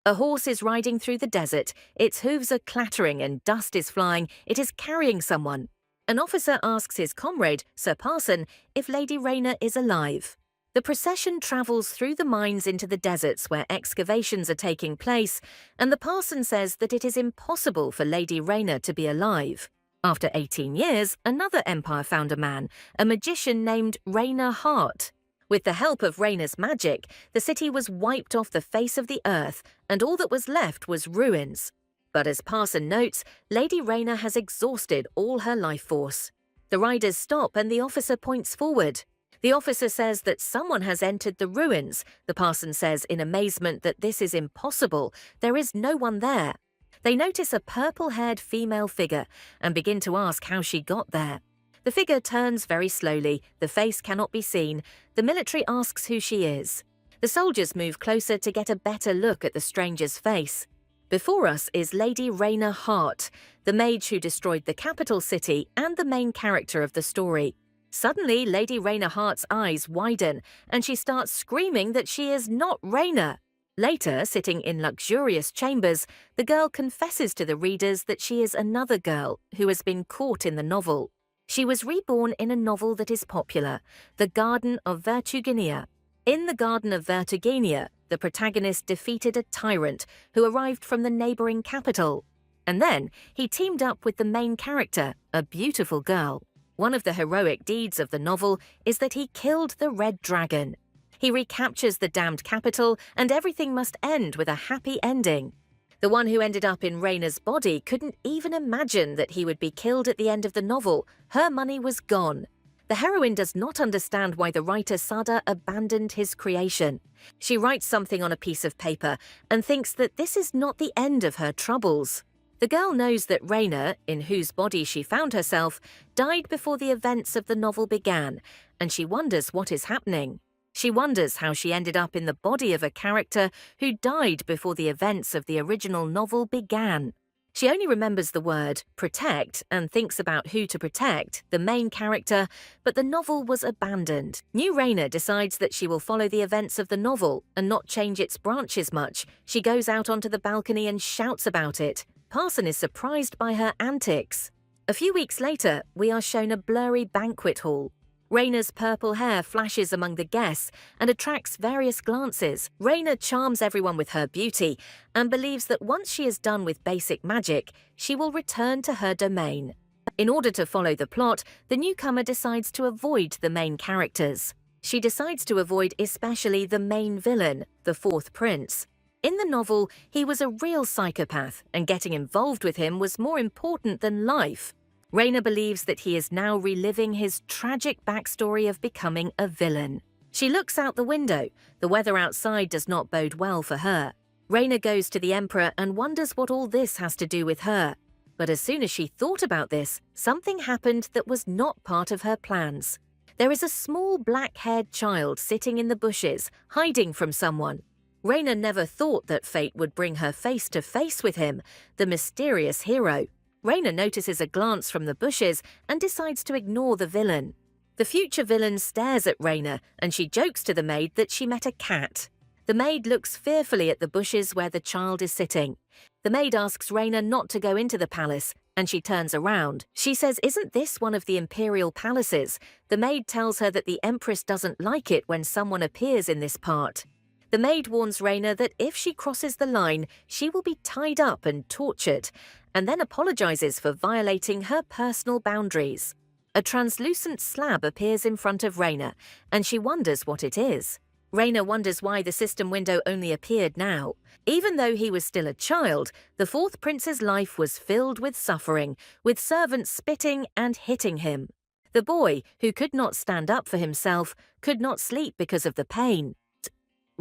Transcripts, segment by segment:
A horse is riding through the desert, its hooves are clattering and dust is flying, it is carrying someone. An officer asks his comrade, Sir Parson, if Lady Rayna is alive. The procession travels through the mines into the deserts where excavations are taking place, and the parson says that it is impossible for Lady Rayna to be alive. After 18 years, another empire found a man, a magician named Rayna Hart. With the help of Rayna's magic, the city was wiped off the face of the earth, and all that was left was ruins. But as Parson notes, Lady Rayna has exhausted all her life force. The riders stop and the officer points forward. The officer says that someone has entered the ruins. The parson says in amazement that this is impossible. There is no one there. They notice a purple-haired female figure and begin to ask how she got there. The figure turns very slowly. The face cannot be seen. The military asks who she is. The soldiers move closer to get a better look at the stranger's face. Before us is Lady Rayna Hart, the mage who destroyed the capital city and the main character of the story. Suddenly, Lady Rayna Hart's eyes widen, and she starts screaming that she is not Rayna. Later, sitting in luxurious chambers, the girl confesses to the readers that she is another girl who has been caught in the novel. She was reborn in a novel that is popular, The Garden of Vertugenia. In The Garden of Vertugenia, the protagonist defeated a tyrant who arrived from the neighboring capital. And then he teamed up with the main character, a beautiful girl. One of the heroic deeds of the novel is that he killed the Red Dragon. He recaptures the damned capital, and everything must end with a happy ending. The one who ended up in Rayna's body couldn't even imagine that he would be killed at the end of the novel. Her money was gone. The heroine does not understand why the writer Sada abandoned his creation. She writes something on a piece of paper and thinks that this is not the end of her troubles. The girl knows that Rayna, in whose body she found herself, died before the events of the novel began, and she wonders what is happening. She wonders how she ended up in the body of a character who died before the events of the original novel began. She only remembers the word protect and thinks about who to protect, the main character, but the novel was abandoned. New Rayna decides that she will follow the events of the novel and not change its branches much. She goes out onto the balcony and shouts about it. Parson is surprised by her antics. A few weeks later, we are shown a blurry banquet hall. Rayna's purple hair flashes among the guests and attracts various glances. Rayna charms everyone with her beauty and believes that once she is done with basic magic, she will return to her domain. In order to follow the plot, the newcomer decides to avoid the main characters. She decides to avoid especially the main villain, the fourth prince. In the novel, he was a real psychopath, and getting involved with him was more important than life. Rayna believes that he is now reliving his tragic backstory of becoming a villain. She looks out the window. The weather outside does not bode well for her. Rayna goes to the emperor and wonders what all this has to do with her. But as soon as she thought about this, something happened that was not part of her plans. There is a small black-haired child sitting in the bushes, hiding from someone. Rayna never thought that fate would bring her face to face with him, the mysterious hero. Rayna notices a glance from the bushes and decides to ignore the villain. The future villain stares at Rayna and she jokes to the maid that she met a cat. The maid looks fearfully at the bushes where the child is sitting. The maid asks Rayna not to go into the palace and she turns around. She says, "Isn't this one of the imperial palaces?" The maid tells her that the empress doesn't like it when someone appears in this part. The maid warns Rayna that if she crosses the line, she will be tied up and tortured, and then apologizes for violating her personal boundaries. A translucent slab appears in front of Rayna, and she wonders what it is. Rayna wonders why the system window only appeared now. Even though he was still a child, the fourth prince's life was filled with suffering, with servants spitting and hitting him. The boy, who could not stand up for himself, could not sleep because of the pain.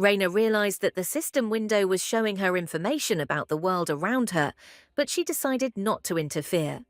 Rayna realized that the system window was showing her information about the world around her, but she decided not to interfere.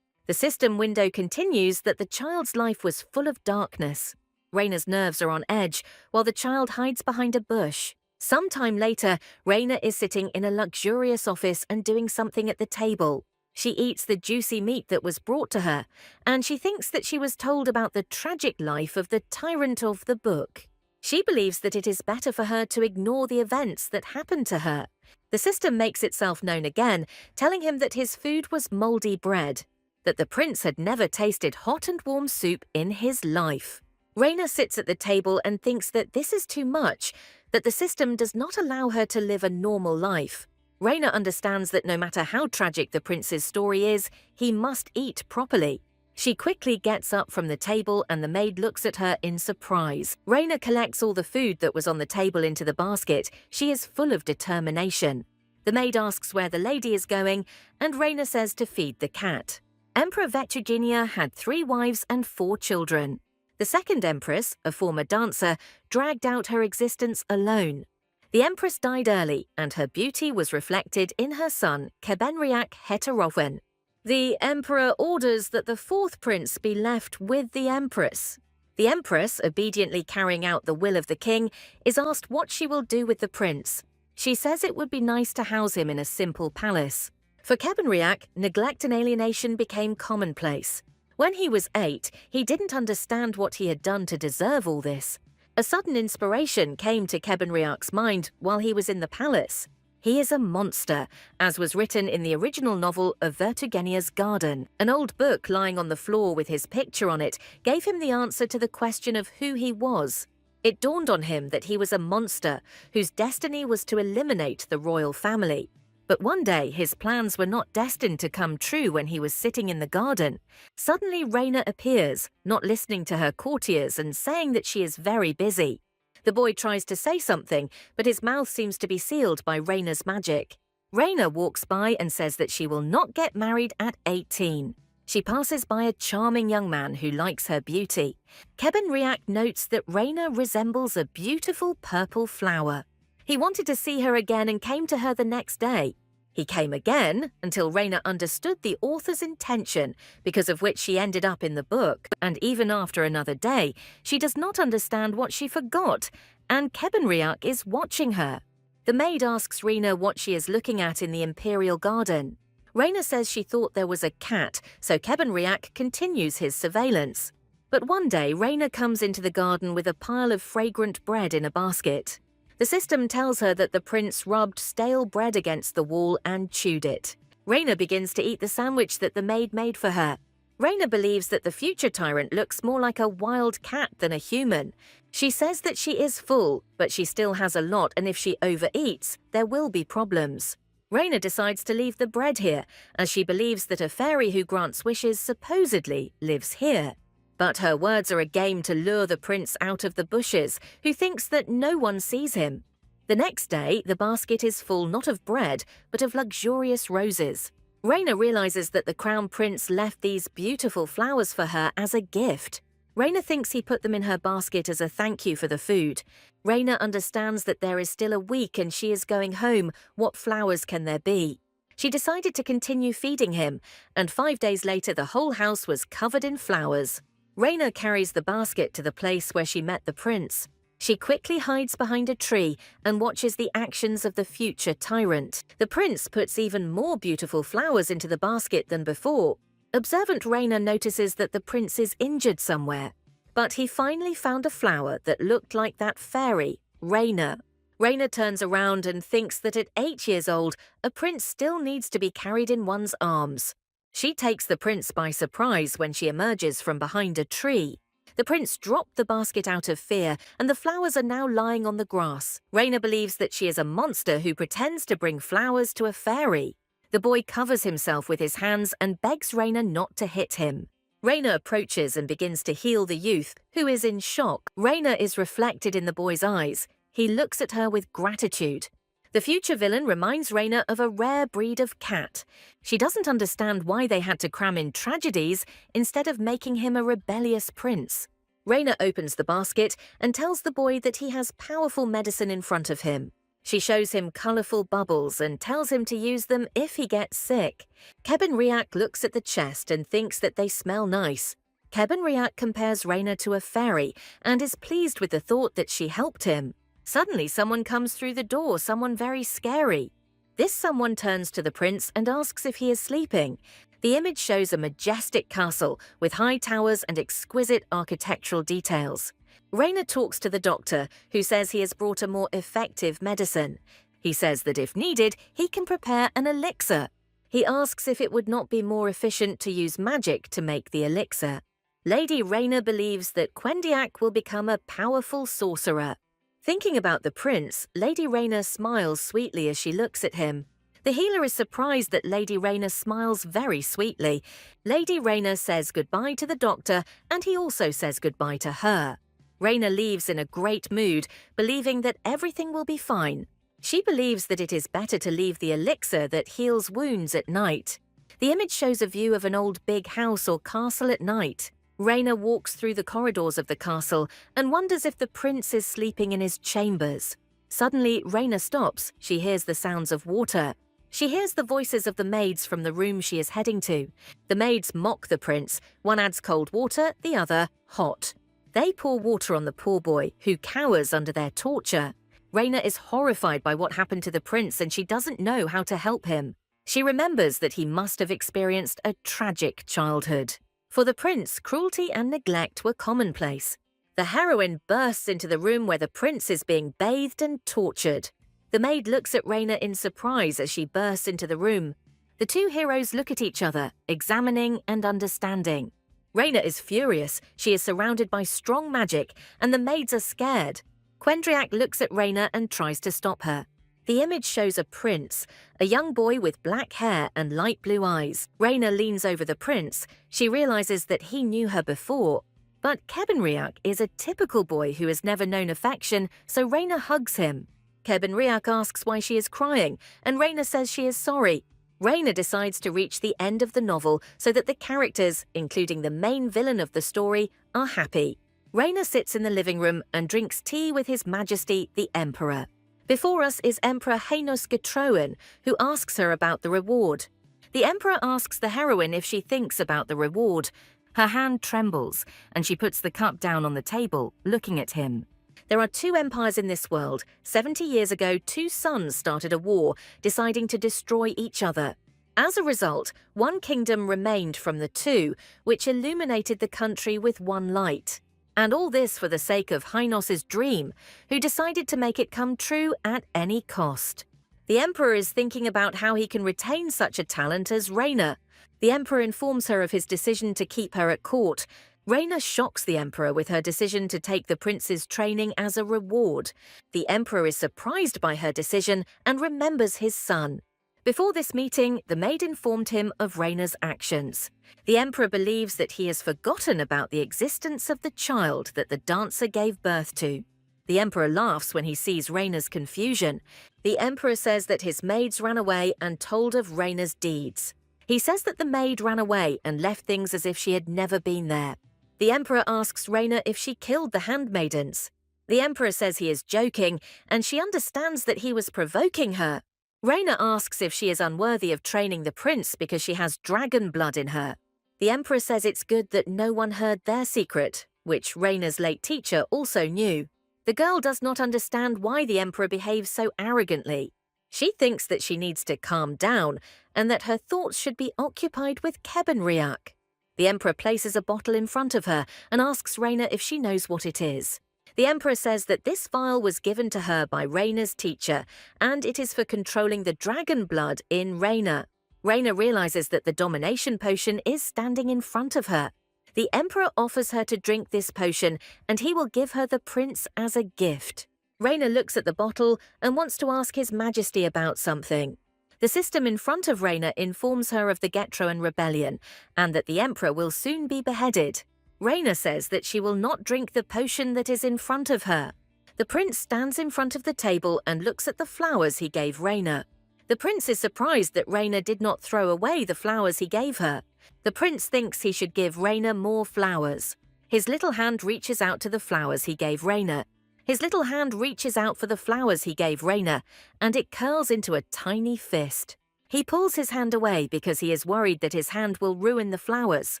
The system window continues that the child's life was full of darkness. Rayna's nerves are on edge, while the child hides behind a bush. Sometime later, Rayna is sitting in a luxurious office and doing something at the table. She eats the juicy meat that was brought to her, and she thinks that she was told about the tragic life of the tyrant of the book. She believes that it is better for her to ignore the events that happened to her. The system makes itself known again, telling him that his food was moldy bread, that the prince had never tasted hot and warm soup in his life. Raina sits at the table and thinks that this is too much, that the system does not allow her to live a normal life. Raina understands that no matter how tragic the prince's story is, he must eat properly. She quickly gets up from the table and the maid looks at her in surprise. Raina collects all the food that was on the table into the basket. She is full of determination. The maid asks where the lady is going, and Raina says to feed the cat. Emperor Vetugenia had 3 wives and 4 children. The second empress, a former dancer, dragged out her existence alone. The empress died early, and her beauty was reflected in her son, Kebenriak Heteroven. The emperor orders that the 4th prince be left with the empress. The empress, obediently carrying out the will of the king, is asked what she will do with the prince. She says it would be nice to house him in a simple palace. For Kebenriak, neglect and alienation became commonplace. When he was 8, he didn't understand what he had done to deserve all this. A sudden inspiration came to Kebenriak's mind while he was in the palace. He is a monster, as was written in the original novel of Vertugenia's Garden. An old book lying on the floor with his picture on it gave him the answer to the question of who he was. It dawned on him that he was a monster whose destiny was to eliminate the royal family. But one day his plans were not destined to come true when he was sitting in the garden. Suddenly Raina appears, not listening to her courtiers and saying that she is very busy. The boy tries to say something, but his mouth seems to be sealed by Raina's magic. Raina walks by and says that she will not get married at 18. She passes by a charming young man who likes her beauty. Kebenriak notes that Raina resembles a beautiful purple flower. He wanted to see her again and came to her the next day. He came again until Raina understood the author's intention, because of which she ended up in the book. And even after another day, she does not understand what she forgot, and Kebenriak is watching her. The maid asks Raina what she is looking at in the imperial garden. Raina says she thought there was a cat, so Kebenriak continues his surveillance. But one day, Raina comes into the garden with a pile of fragrant bread in a basket. The system tells her that the prince rubbed stale bread against the wall and chewed it. Raina begins to eat the sandwich that the maid made for her. Raina believes that the future tyrant looks more like a wild cat than a human. She says that she is full, but she still has a lot, and if she overeats, there will be problems. Raina decides to leave the bread here, as she believes that a fairy who grants wishes supposedly lives here. But her words are a game to lure the prince out of the bushes, who thinks that no one sees him. The next day, the basket is full not of bread, but of luxurious roses. Raina realizes that the crown prince left these beautiful flowers for her as a gift. Raina thinks he put them in her basket as a thank you for the food. Raina understands that there is still a week and she is going home. What flowers can there be? She decided to continue feeding him, and 5 days later the whole house was covered in flowers. Raina carries the basket to the place where she met the prince. She quickly hides behind a tree and watches the actions of the future tyrant. The prince puts even more beautiful flowers into the basket than before. Observant Raina notices that the prince is injured somewhere. But he finally found a flower that looked like that fairy, Raina. Raina turns around and thinks that at 8 years old, a prince still needs to be carried in one's arms. She takes the prince by surprise when she emerges from behind a tree. The prince dropped the basket out of fear, and the flowers are now lying on the grass. Raina believes that she is a monster who pretends to bring flowers to a fairy. The boy covers himself with his hands and begs Raina not to hit him. Raina approaches and begins to heal the youth, who is in shock. Raina is reflected in the boy's eyes. He looks at her with gratitude. The future villain reminds Raina of a rare breed of cat. She doesn't understand why they had to cram in tragedies instead of making him a rebellious prince. Raina opens the basket and tells the boy that he has powerful medicine in front of him. She shows him colourful bubbles and tells him to use them if he gets sick. Kebenriak looks at the chest and thinks that they smell nice. Kebenriak compares Raina to a fairy and is pleased with the thought that she helped him. Suddenly someone comes through the door, someone very scary. This someone turns to the prince and asks if he is sleeping. The image shows a majestic castle with high towers and exquisite architectural details. Raina talks to the doctor, who says he has brought a more effective medicine. He says that if needed, he can prepare an elixir. He asks if it would not be more efficient to use magic to make the elixir. Lady Raina believes that Quendiak will become a powerful sorcerer. Thinking about the prince, Lady Raina smiles sweetly as she looks at him. The healer is surprised that Lady Raina smiles very sweetly. Lady Raina says goodbye to the doctor, and he also says goodbye to her. Raina leaves in a great mood, believing that everything will be fine. She believes that it is better to leave the elixir that heals wounds at night. The image shows a view of an old big house or castle at night. Raina walks through the corridors of the castle and wonders if the prince is sleeping in his chambers. Suddenly, Raina stops. She hears the sounds of water. She hears the voices of the maids from the room she is heading to. The maids mock the prince. One adds cold water, the other hot. They pour water on the poor boy, who cowers under their torture. Raina is horrified by what happened to the prince, and she doesn't know how to help him. She remembers that he must have experienced a tragic childhood. For the prince, cruelty and neglect were commonplace. The heroine bursts into the room where the prince is being bathed and tortured. The maid looks at Raina in surprise as she bursts into the room. The two heroes look at each other, examining and understanding. Raina is furious. She is surrounded by strong magic, and the maids are scared. Quendriak looks at Raina and tries to stop her. The image shows a prince, a young boy with black hair and light blue eyes. Raina leans over the prince. She realizes that he knew her before. But Kebenriak is a typical boy who has never known affection, so Raina hugs him. Kebenriak asks why she is crying, and Raina says she is sorry. Raina decides to reach the end of the novel so that the characters, including the main villain of the story, are happy. Raina sits in the living room and drinks tea with His Majesty the Emperor. Before us is Emperor Haenos Getroen, who asks her about the reward. The Emperor asks the heroine if she thinks about the reward. Her hand trembles, and she puts the cup down on the table, looking at him. There are two empires in this world. 70 years ago, two sons started a war, deciding to destroy each other. As a result, one kingdom remained from the two, which illuminated the country with one light. And all this for the sake of Haenos's dream, who decided to make it come true at any cost. The Emperor is thinking about how he can retain such a talent as Raina. The Emperor informs her of his decision to keep her at court. Raina shocks the Emperor with her decision to take the prince's training as a reward. The Emperor is surprised by her decision and remembers his son. Before this meeting, the maid informed him of Raina's actions. The Emperor believes that he has forgotten about the existence of the child that the dancer gave birth to. The Emperor laughs when he sees Raina's confusion. The Emperor says that his maids ran away and told of Raina's deeds. He says that the maid ran away and left things as if she had never been there. The Emperor asks Raina if she killed the handmaidens. The Emperor says he is joking, and she understands that he was provoking her. Raina asks if she is unworthy of training the prince because she has dragon blood in her. The Emperor says it's good that no one heard their secret, which Raina's late teacher also knew. The girl does not understand why the Emperor behaves so arrogantly. She thinks that she needs to calm down and that her thoughts should be occupied with Kebenriak. The Emperor places a bottle in front of her and asks Raina if she knows what it is. The Emperor says that this vial was given to her by Raina's teacher, and it is for controlling the dragon blood in Raina. Raina realizes that the domination potion is standing in front of her. The Emperor offers her to drink this potion, and he will give her the prince as a gift. Raina looks at the bottle and wants to ask His Majesty about something. The system in front of Raina informs her of the Getroen rebellion, and that the Emperor will soon be beheaded. Raina says that she will not drink the potion that is in front of her. The prince stands in front of the table and looks at the flowers he gave Raina. The prince is surprised that Raina did not throw away the flowers he gave her. The prince thinks he should give Raina more flowers. His little hand reaches out to the flowers he gave Raina. His little hand reaches out for the flowers he gave Raina, and it curls into a tiny fist. He pulls his hand away because he is worried that his hand will ruin the flowers.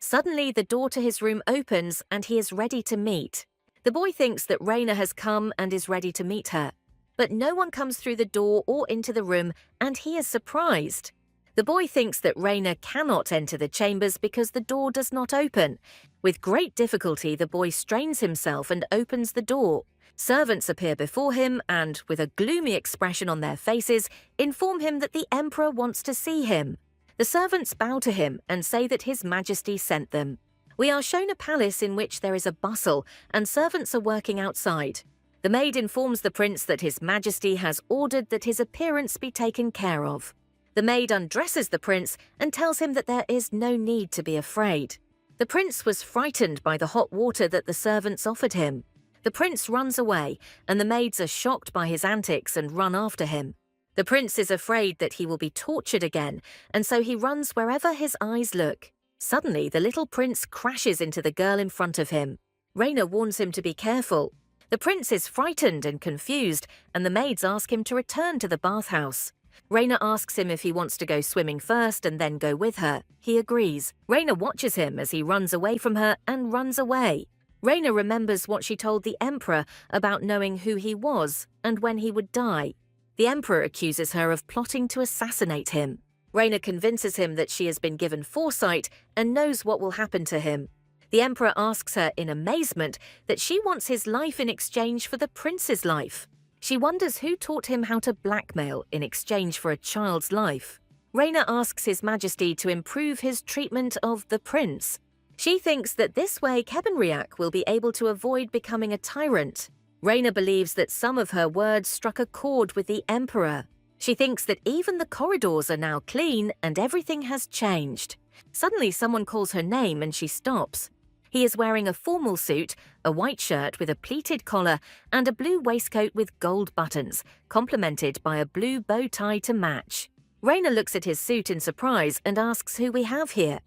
Suddenly, the door to his room opens and he is ready to meet. The boy thinks that Raina has come and is ready to meet her. But no one comes through the door or into the room, and he is surprised. The boy thinks that Raina cannot enter the chambers because the door does not open. With great difficulty, the boy strains himself and opens the door. Servants appear before him and, with a gloomy expression on their faces, inform him that the emperor wants to see him. The servants bow to him and say that His Majesty sent them. We are shown a palace in which there is a bustle and servants are working outside. The maid informs the prince that His Majesty has ordered that his appearance be taken care of. The maid undresses the prince and tells him that there is no need to be afraid. The prince was frightened by the hot water that the servants offered him. The prince runs away, and the maids are shocked by his antics and run after him. The prince is afraid that he will be tortured again, and so he runs wherever his eyes look. Suddenly, the little prince crashes into the girl in front of him. Raina warns him to be careful. The prince is frightened and confused, and the maids ask him to return to the bathhouse. Raina asks him if he wants to go swimming first and then go with her. He agrees. Raina watches him as he runs away from her and runs away. Raina remembers what she told the emperor about knowing who he was and when he would die. The emperor accuses her of plotting to assassinate him. Raina convinces him that she has been given foresight and knows what will happen to him. The emperor asks her in amazement that she wants his life in exchange for the prince's life. She wonders who taught him how to blackmail in exchange for a child's life. Raina asks His Majesty to improve his treatment of the prince. She thinks that this way Kebenriak will be able to avoid becoming a tyrant. Raina believes that some of her words struck a chord with the emperor. She thinks that even the corridors are now clean and everything has changed. Suddenly someone calls her name and she stops. He is wearing a formal suit, a white shirt with a pleated collar, and a blue waistcoat with gold buttons, complemented by a blue bow tie to match. Raina looks at his suit in surprise and asks who we have here.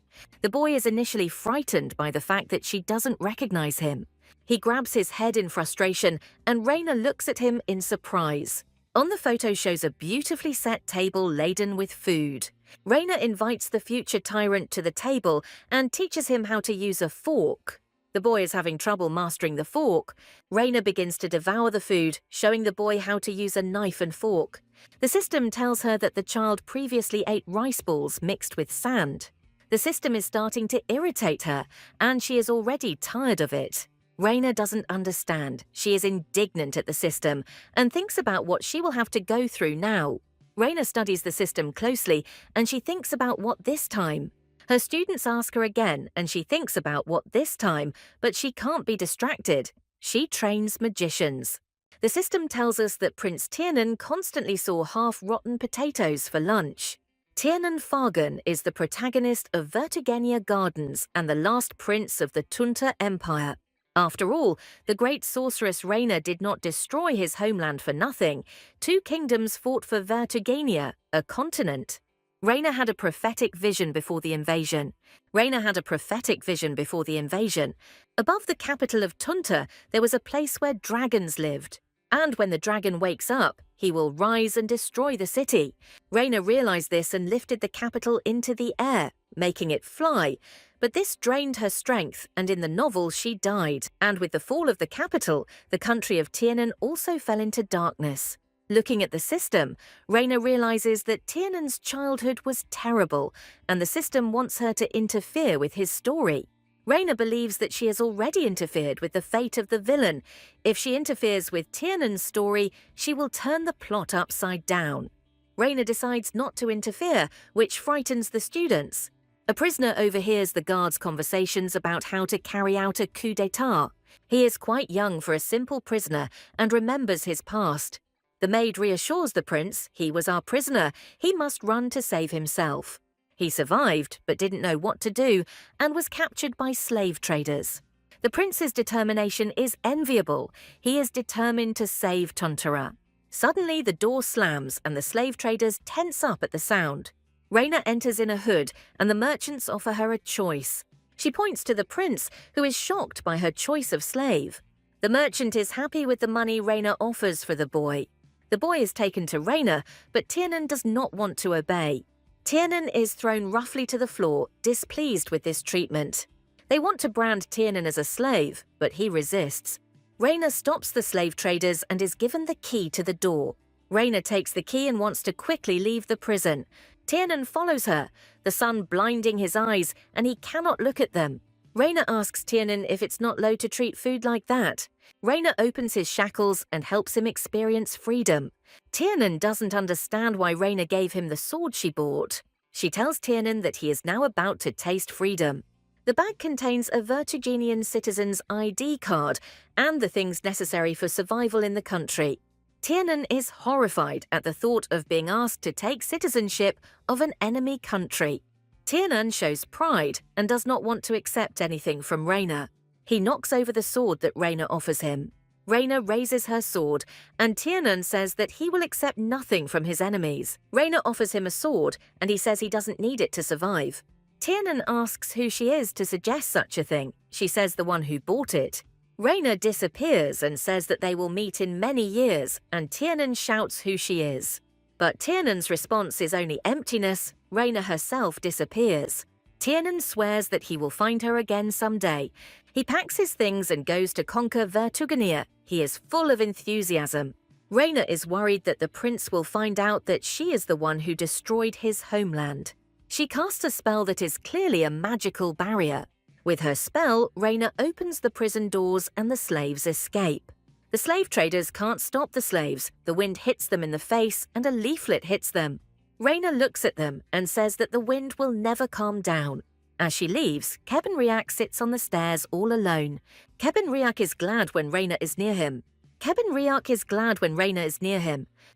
The boy is initially frightened by the fact that she doesn't recognize him. He grabs his head in frustration, and Raina looks at him in surprise. On the photo shows a beautifully set table laden with food. Raina invites the future tyrant to the table and teaches him how to use a fork. The boy is having trouble mastering the fork. Raina begins to devour the food, showing the boy how to use a knife and fork. The system tells her that the child previously ate rice balls mixed with sand. The system is starting to irritate her, and she is already tired of it. Raina doesn't understand. She is indignant at the system and thinks about what she will have to go through now. Raina studies the system closely, and she thinks about what this time. Her students ask her again, and she thinks about what this time, but she can't be distracted. She trains magicians. The system tells us that Prince Tiernan constantly saw half-rotten potatoes for lunch. Tiernan Fargan is the protagonist of Vertugenia Gardens and the last prince of the Tunta Empire. After all, the great sorceress Raina did not destroy his homeland for nothing. 2 kingdoms fought for Vertugenia, a continent. Raina had a prophetic vision before the invasion. Above the capital of Tunta, there was a place where dragons lived. And when the dragon wakes up, he will rise and destroy the city. Raina realized this and lifted the capital into the air, making it fly. But this drained her strength, and in the novel she died. And with the fall of the capital, the country of Tiernan also fell into darkness. Looking at the system, Raina realizes that Tiernan's childhood was terrible, and the system wants her to interfere with his story. Raina believes that she has already interfered with the fate of the villain. If she interferes with Tiernan's story, she will turn the plot upside down. Raina decides not to interfere, which frightens the students. A prisoner overhears the guards' conversations about how to carry out a coup d'etat. He is quite young for a simple prisoner and remembers his past. The maid reassures the prince he was our prisoner. He must run to save himself. He survived, but didn't know what to do, and was captured by slave traders. The prince's determination is enviable. He is determined to save Tuntara. Suddenly, the door slams, and the slave traders tense up at the sound. Raina enters in a hood, and the merchants offer her a choice. She points to the prince, who is shocked by her choice of slave. The merchant is happy with the money Raina offers for the boy. The boy is taken to Raina, but Tiernan does not want to obey. Tiernan is thrown roughly to the floor, displeased with this treatment. They want to brand Tiernan as a slave, but he resists. Raina stops the slave traders and is given the key to the door. Raina takes the key and wants to quickly leave the prison. Tiernan follows her, the sun blinding his eyes, and he cannot look at them. Raina asks Tiernan if it's not low to treat food like that. Raina opens his shackles and helps him experience freedom. Tiernan doesn't understand why Raina gave him the sword she bought. She tells Tiernan that he is now about to taste freedom. The bag contains a Vertugenian citizen's ID card and the things necessary for survival in the country. Tiernan is horrified at the thought of being asked to take citizenship of an enemy country. Tiernan shows pride and does not want to accept anything from Raina. He knocks over the sword that Raina offers him. Raina raises her sword, and Tiernan says that he will accept nothing from his enemies. Raina offers him a sword, and he says he doesn't need it to survive. Tiernan asks who she is to suggest such a thing. She says the one who bought it. Raina disappears and says that they will meet in many years, and Tiernan shouts who she is. But Tiernan's response is only emptiness. Raina herself disappears. Tiernan swears that he will find her again someday. He packs his things and goes to conquer Vertugenia. He is full of enthusiasm. Raina is worried that the prince will find out that she is the one who destroyed his homeland. She casts a spell that is clearly a magical barrier. With her spell, Raina opens the prison doors and the slaves escape. The slave traders can't stop the slaves. The wind hits them in the face and a leaflet hits them. Raina looks at them and says that the wind will never calm down. As she leaves, Kebun Riak sits on the stairs all alone. Kebun Riak is glad when Raina is near him.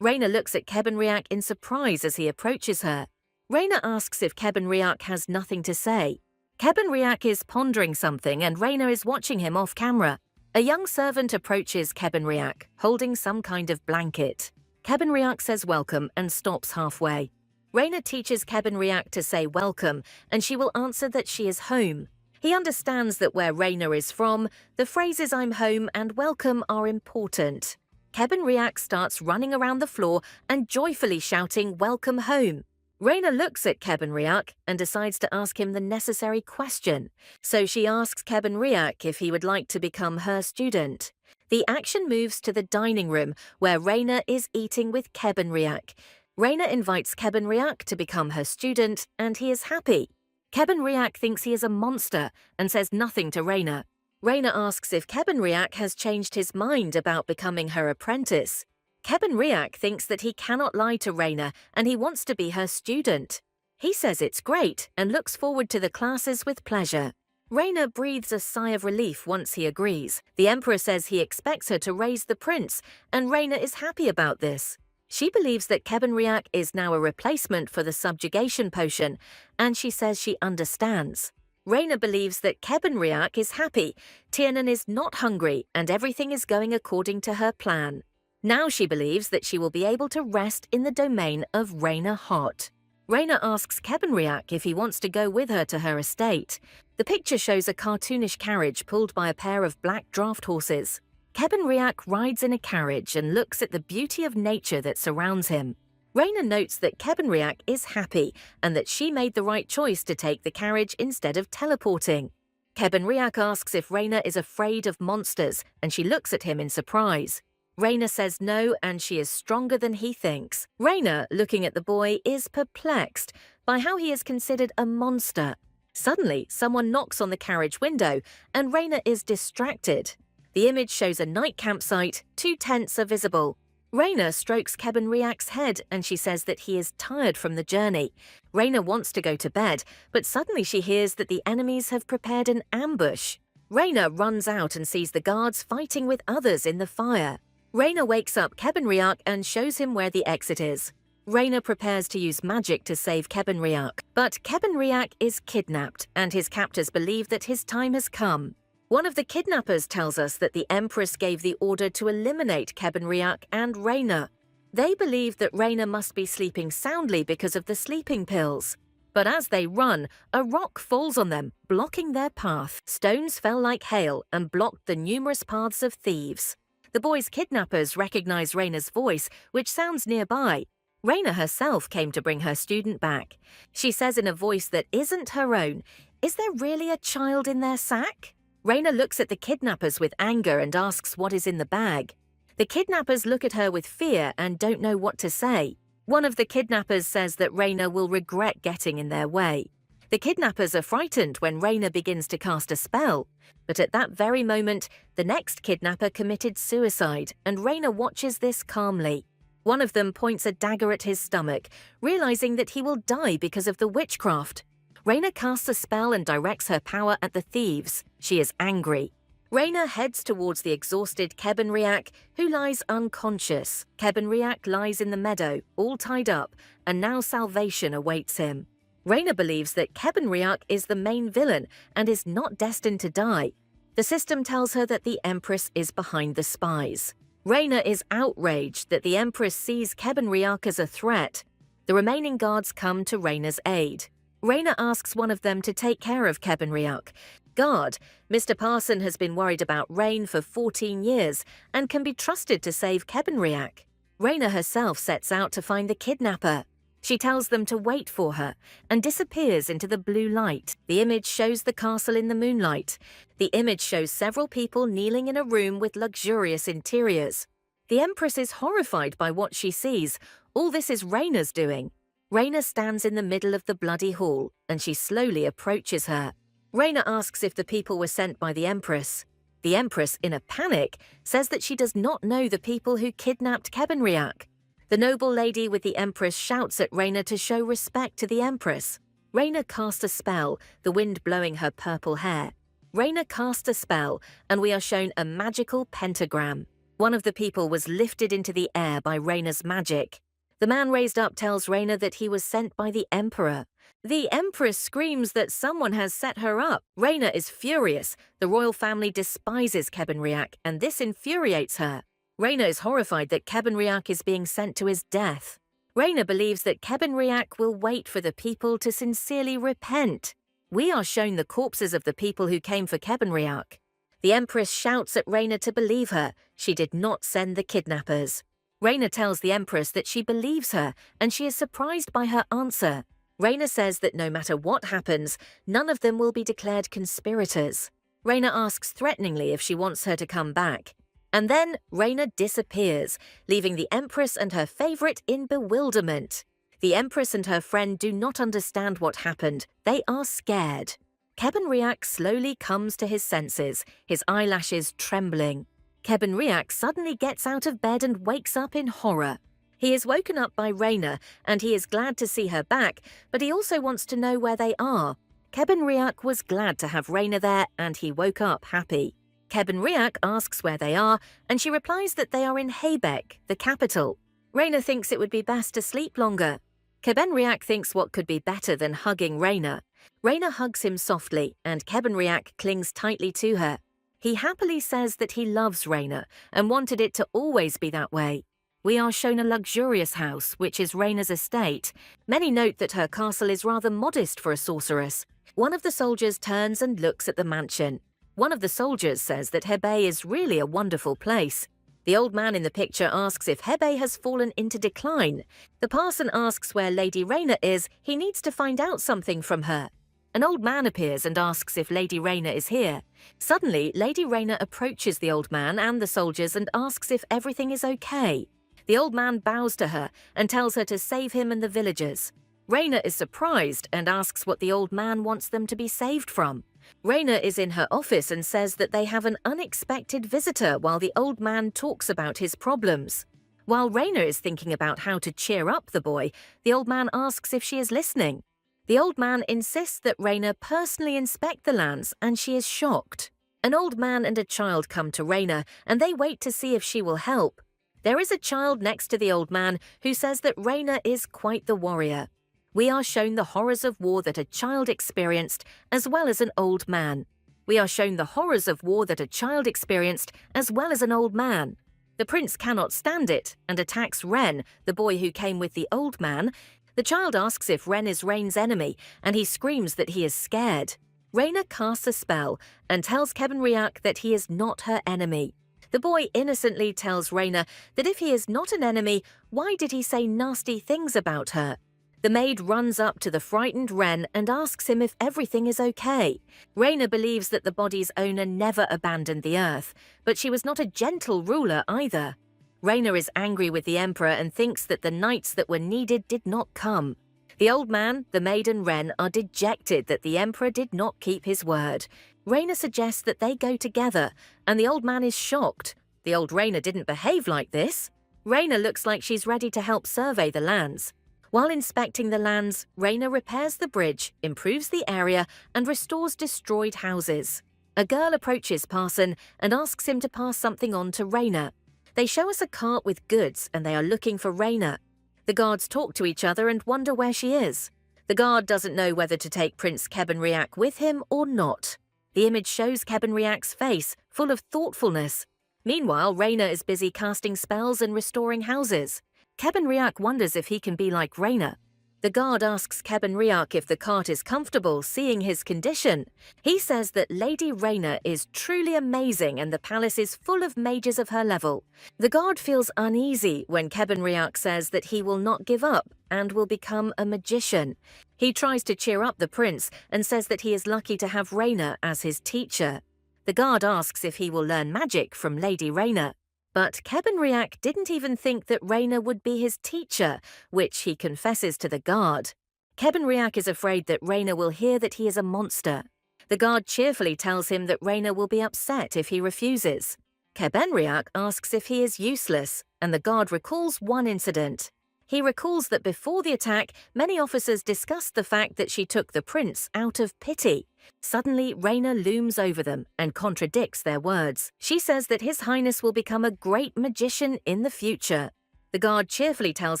Raina looks at Kebun Riak in surprise as he approaches her. Raina asks if Kebun Riak has nothing to say. Kebun Riak is pondering something and Raina is watching him off camera. A young servant approaches Kebun Riak, holding some kind of blanket. Kebun Riak says welcome and stops halfway. Raina teaches Kebun Riak to say welcome, and she will answer that she is home. He understands that where Raina is from, the phrases I'm home and welcome are important. Kebun Riak starts running around the floor and joyfully shouting welcome home. Raina looks at Kebun Riak and decides to ask him the necessary question. So she asks Kebun Riak if he would like to become her student. The action moves to the dining room, where Raina is eating with Kebun Riak. Raina invites Kebun Riak to become her student, and he is happy. Kebun Riak thinks he is a monster and says nothing to Raina. Raina asks if Kebun Riak has changed his mind about becoming her apprentice. Kebun Riak thinks that he cannot lie to Raina and he wants to be her student. He says it's great and looks forward to the classes with pleasure. Raina breathes a sigh of relief once he agrees. The Emperor says he expects her to raise the prince, and Raina is happy about this. She believes that Kebun Riak is now a replacement for the subjugation potion, and she says she understands. Raina believes that Kebun Riak is happy, Tiernan is not hungry, and everything is going according to her plan. Now she believes that she will be able to rest in the domain of Raina Hot. Raina asks Kebun Riak if he wants to go with her to her estate. The picture shows a cartoonish carriage pulled by a pair of black draft horses. Kebun Riak rides in a carriage and looks at the beauty of nature that surrounds him. Raina notes that Kebun Riak is happy and that she made the right choice to take the carriage instead of teleporting. Kebun Riak asks if Raina is afraid of monsters, and she looks at him in surprise. Raina says no, and she is stronger than he thinks. Raina, looking at the boy, is perplexed by how he is considered a monster. Suddenly, someone knocks on the carriage window, and Raina is distracted. The image shows a night campsite. 2 tents are visible. Raina strokes Kebun Riak's head, and she says that he is tired from the journey. Raina wants to go to bed, but suddenly she hears that the enemies have prepared an ambush. Raina runs out and sees the guards fighting with others in the fire. Raina wakes up Kebun Riak and shows him where the exit is. Raina prepares to use magic to save Kebun Riak, but Kebun Riak is kidnapped, and his captors believe that his time has come. One of the kidnappers tells us that the Empress gave the order to eliminate Kebun Riak and Raina. They believe that Raina must be sleeping soundly because of the sleeping pills. But as they run, a rock falls on them, blocking their path. Stones fell like hail and blocked the numerous paths of thieves. The boy's kidnappers recognize Raina's voice, which sounds nearby. Raina herself came to bring her student back. She says in a voice that isn't her own, "Is there really a child in their sack?" Raina looks at the kidnappers with anger and asks what is in the bag. The kidnappers look at her with fear and don't know what to say. One of the kidnappers says that Raina will regret getting in their way. The kidnappers are frightened when Raina begins to cast a spell, but at that very moment, the next kidnapper committed suicide, and Raina watches this calmly. One of them points a dagger at his stomach, realizing that he will die because of the witchcraft. Raina casts a spell and directs her power at the thieves. She is angry. Raina heads towards the exhausted Kebenriak, who lies unconscious. Kebenriak lies in the meadow, all tied up, and now salvation awaits him. Raina believes that Kebenriak is the main villain and is not destined to die. The system tells her that the Empress is behind the spies. Raina is outraged that the Empress sees Kebenriak as a threat. The remaining guards come to Raina's aid. Raina asks one of them to take care of Kebenriak. Guard, Mr. Parson has been worried about Rain for 14 years and can be trusted to save Kebenriak. Raina herself sets out to find the kidnapper. She tells them to wait for her and disappears into the blue light. The image shows the castle in the moonlight. The image shows several people kneeling in a room with luxurious interiors. The Empress is horrified by what she sees. All this is Raina's doing. Raina stands in the middle of the bloody hall, and she slowly approaches her. Raina asks if the people were sent by the Empress. The Empress, in a panic, says that she does not know the people who kidnapped Kebenriak. The noble lady with the Empress shouts at Raina to show respect to the Empress. Raina casts a spell, the wind blowing her purple hair. Raina casts a spell, and we are shown a magical pentagram. One of the people was lifted into the air by Raina's magic. The man raised up tells Raina that he was sent by the Emperor. The Empress screams that someone has set her up. Raina is furious. The royal family despises Kebenriak, and this infuriates her. Raina is horrified that Kebenriak is being sent to his death. Raina believes that Kebenriak will wait for the people to sincerely repent. We are shown the corpses of the people who came for Kebenriak. The Empress shouts at Raina to believe her. She did not send the kidnappers. Raina tells the Empress that she believes her, and she is surprised by her answer. Raina says that no matter what happens, none of them will be declared conspirators. Raina asks threateningly if she wants her to come back. And then Raina disappears, leaving the Empress and her favorite in bewilderment. The Empress and her friend do not understand what happened. They are scared. Kebenriak slowly comes to his senses, his eyelashes trembling. Kebenriak suddenly gets out of bed and wakes up in horror. He is woken up by Raina, and he is glad to see her back, but he also wants to know where they are. Kebenriak was glad to have Raina there, and he woke up happy. Kebenriak asks where they are, and she replies that they are in Haybeck, the capital. Raina thinks it would be best to sleep longer. Kebenriak thinks what could be better than hugging Raina. Raina hugs him softly, and Kebenriak clings tightly to her. He happily says that he loves Raina and wanted it to always be that way. We are shown a luxurious house, which is Raina's estate. Many note that her castle is rather modest for a sorceress. One of the soldiers turns and looks at the mansion. One of the soldiers says that Hebei is really a wonderful place. The old man in the picture asks if Hebei has fallen into decline. The parson asks where Lady Raina is. He needs to find out something from her. An old man appears and asks if Lady Raina is here. Suddenly, Lady Raina approaches the old man and the soldiers and asks if everything is okay. The old man bows to her and tells her to save him and the villagers. Raina is surprised and asks what the old man wants them to be saved from. Raina is in her office and says that they have an unexpected visitor while the old man talks about his problems. While Raina is thinking about how to cheer up the boy, the old man asks if she is listening. The old man insists that Raina personally inspect the lands, and she is shocked. An old man and a child come to Raina, and they wait to see if she will help. There is a child next to the old man who says that Raina is quite the warrior. We are shown the horrors of war that a child experienced, as well as an old man. We are shown the horrors of war that a child experienced, as well as an old man. The prince cannot stand it and attacks Ren, the boy who came with the old man. The child asks if Ren is Rain's enemy, and he screams that he is scared. Raina casts a spell and tells Kebenriak that he is not her enemy. The boy innocently tells Raina that if he is not an enemy, why did he say nasty things about her? The maid runs up to the frightened Ren and asks him if everything is okay. Raina believes that the body's owner never abandoned the earth, but she was not a gentle ruler either. Raina is angry with the emperor and thinks that the knights that were needed did not come. The old man, the maid and Ren are dejected that the emperor did not keep his word. Raina suggests that they go together, and the old man is shocked. The old Raina didn't behave like this. Raina looks like she's ready to help survey the lands. While inspecting the lands, Raina repairs the bridge, improves the area, and restores destroyed houses. A girl approaches Parson and asks him to pass something on to Raina. They show us a cart with goods and they are looking for Raina. The guards talk to each other and wonder where she is. The guard doesn't know whether to take Prince Kebenriak with him or not. The image shows Kebenriak's face, full of thoughtfulness. Meanwhile, Raina is busy casting spells and restoring houses. Kebenriak wonders if he can be like Raina. The guard asks Kebenriak if the cart is comfortable, seeing his condition. He says that Lady Raina is truly amazing and the palace is full of mages of her level. The guard feels uneasy when Kebenriak says that he will not give up and will become a magician. He tries to cheer up the prince and says that he is lucky to have Raina as his teacher. The guard asks if he will learn magic from Lady Raina. But Kebenriak didn't even think that Raina would be his teacher, which he confesses to the guard. Kebenriak is afraid that Raina will hear that he is a monster. The guard cheerfully tells him that Raina will be upset if he refuses. Kebenriak asks if he is useless, and the guard recalls one incident. He recalls that before the attack, many officers discussed the fact that she took the prince out of pity. Suddenly, Raina looms over them and contradicts their words. She says that His Highness will become a great magician in the future. The guard cheerfully tells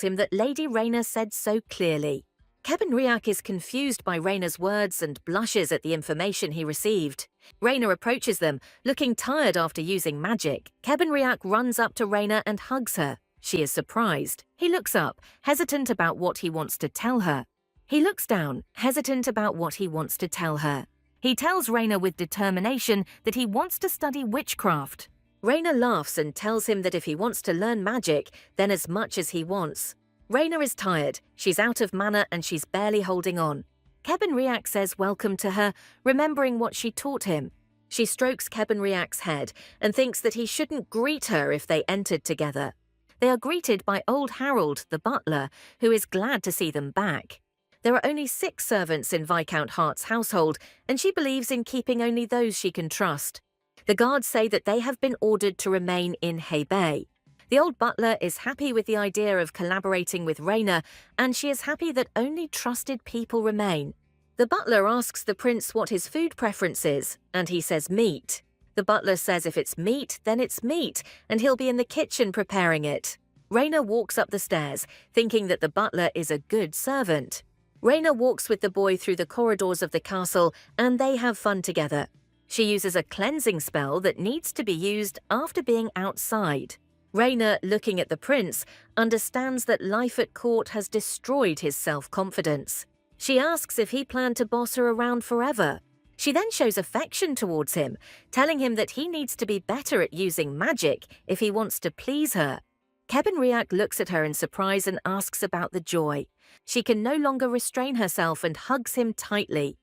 him that Lady Raina said so clearly. Kebenriak is confused by Raina's words and blushes at the information he received. Raina approaches them, looking tired after using magic. Kebenriak runs up to Raina and hugs her. She is surprised. He looks up, hesitant about what he wants to tell her. He looks down, hesitant about what he wants to tell her. He tells Raina with determination that he wants to study witchcraft. Raina laughs and tells him that if he wants to learn magic, then as much as he wants. Raina is tired, she's out of mana and she's barely holding on. Kebenriak says welcome to her, remembering what she taught him. She strokes Kebenriak's head and thinks that he shouldn't greet her if they entered together. They are greeted by old Harold, the butler, who is glad to see them back. There are only 6 servants in Viscount Hart's household, and she believes in keeping only those she can trust. The guards say that they have been ordered to remain in Hebei. The old butler is happy with the idea of collaborating with Raina, and she is happy that only trusted people remain. The butler asks the prince what his food preference is, and he says meat. The butler says if it's meat, then it's meat, and he'll be in the kitchen preparing it. Raina walks up the stairs, thinking that the butler is a good servant. Raina walks with the boy through the corridors of the castle, and they have fun together. She uses a cleansing spell that needs to be used after being outside. Raina, looking at the prince, understands that life at court has destroyed his self-confidence. She asks if he planned to boss her around forever. She then shows affection towards him, telling him that he needs to be better at using magic if he wants to please her. Kebenriak looks at her in surprise and asks about the joy. She can no longer restrain herself and hugs him tightly.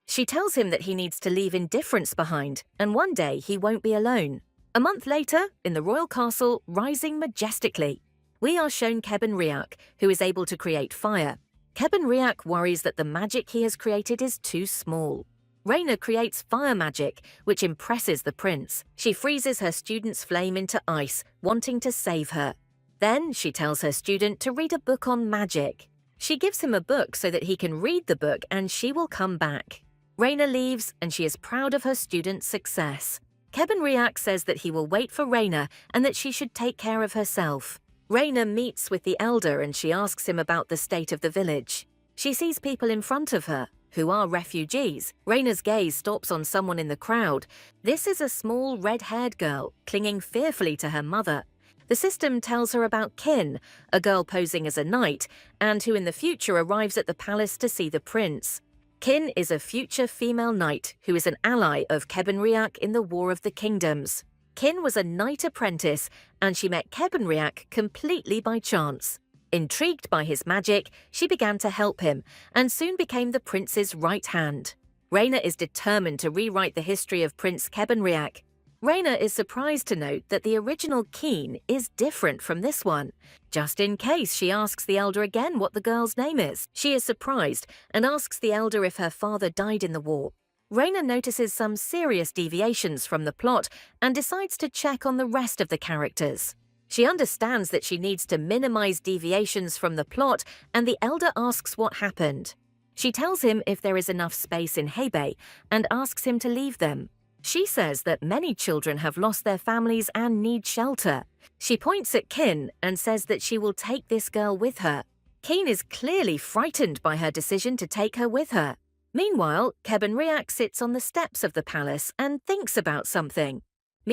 She tells him that he needs to leave indifference behind, and one day he won't be alone. A month later, in the royal castle, rising majestically, we are shown Kebenriak, who is able to create fire. Kebenriak worries that the magic he has created is too small. Raina creates fire magic, which impresses the prince. She freezes her student's flame into ice, wanting to save her. Then she tells her student to read a book on magic. She gives him a book so that he can read the book and she will come back. Raina leaves and she is proud of her student's success. Kebenriak says that he will wait for Raina and that she should take care of herself. Raina meets with the elder and she asks him about the state of the village. She sees people in front of her, who are refugees. Raina's gaze stops on someone in the crowd. This is a small red-haired girl, clinging fearfully to her mother. The system tells her about Kin, a girl posing as a knight, and who in the future arrives at the palace to see the prince. Kin is a future female knight who is an ally of Kebenriak in the War of the Kingdoms. Kin was a knight apprentice, and she met Kebenriak completely by chance. Intrigued by his magic, she began to help him, and soon became the prince's right hand. Raina is determined to rewrite the history of Prince Kebenriak. Raina is surprised to note that the original Keen is different from this one. Just in case, she asks the elder again what the girl's name is. She is surprised and asks the elder if her father died in the war. Raina notices some serious deviations from the plot and decides to check on the rest of the characters. She understands that she needs to minimize deviations from the plot, and the elder asks what happened. She tells him if there is enough space in Hebei and asks him to leave them. She says that many children have lost their families and need shelter. She points at Kin and says that she will take this girl with her. Kin is clearly frightened by her decision to take her with her. Meanwhile, Kebenriak sits on the steps of the palace and thinks about something. A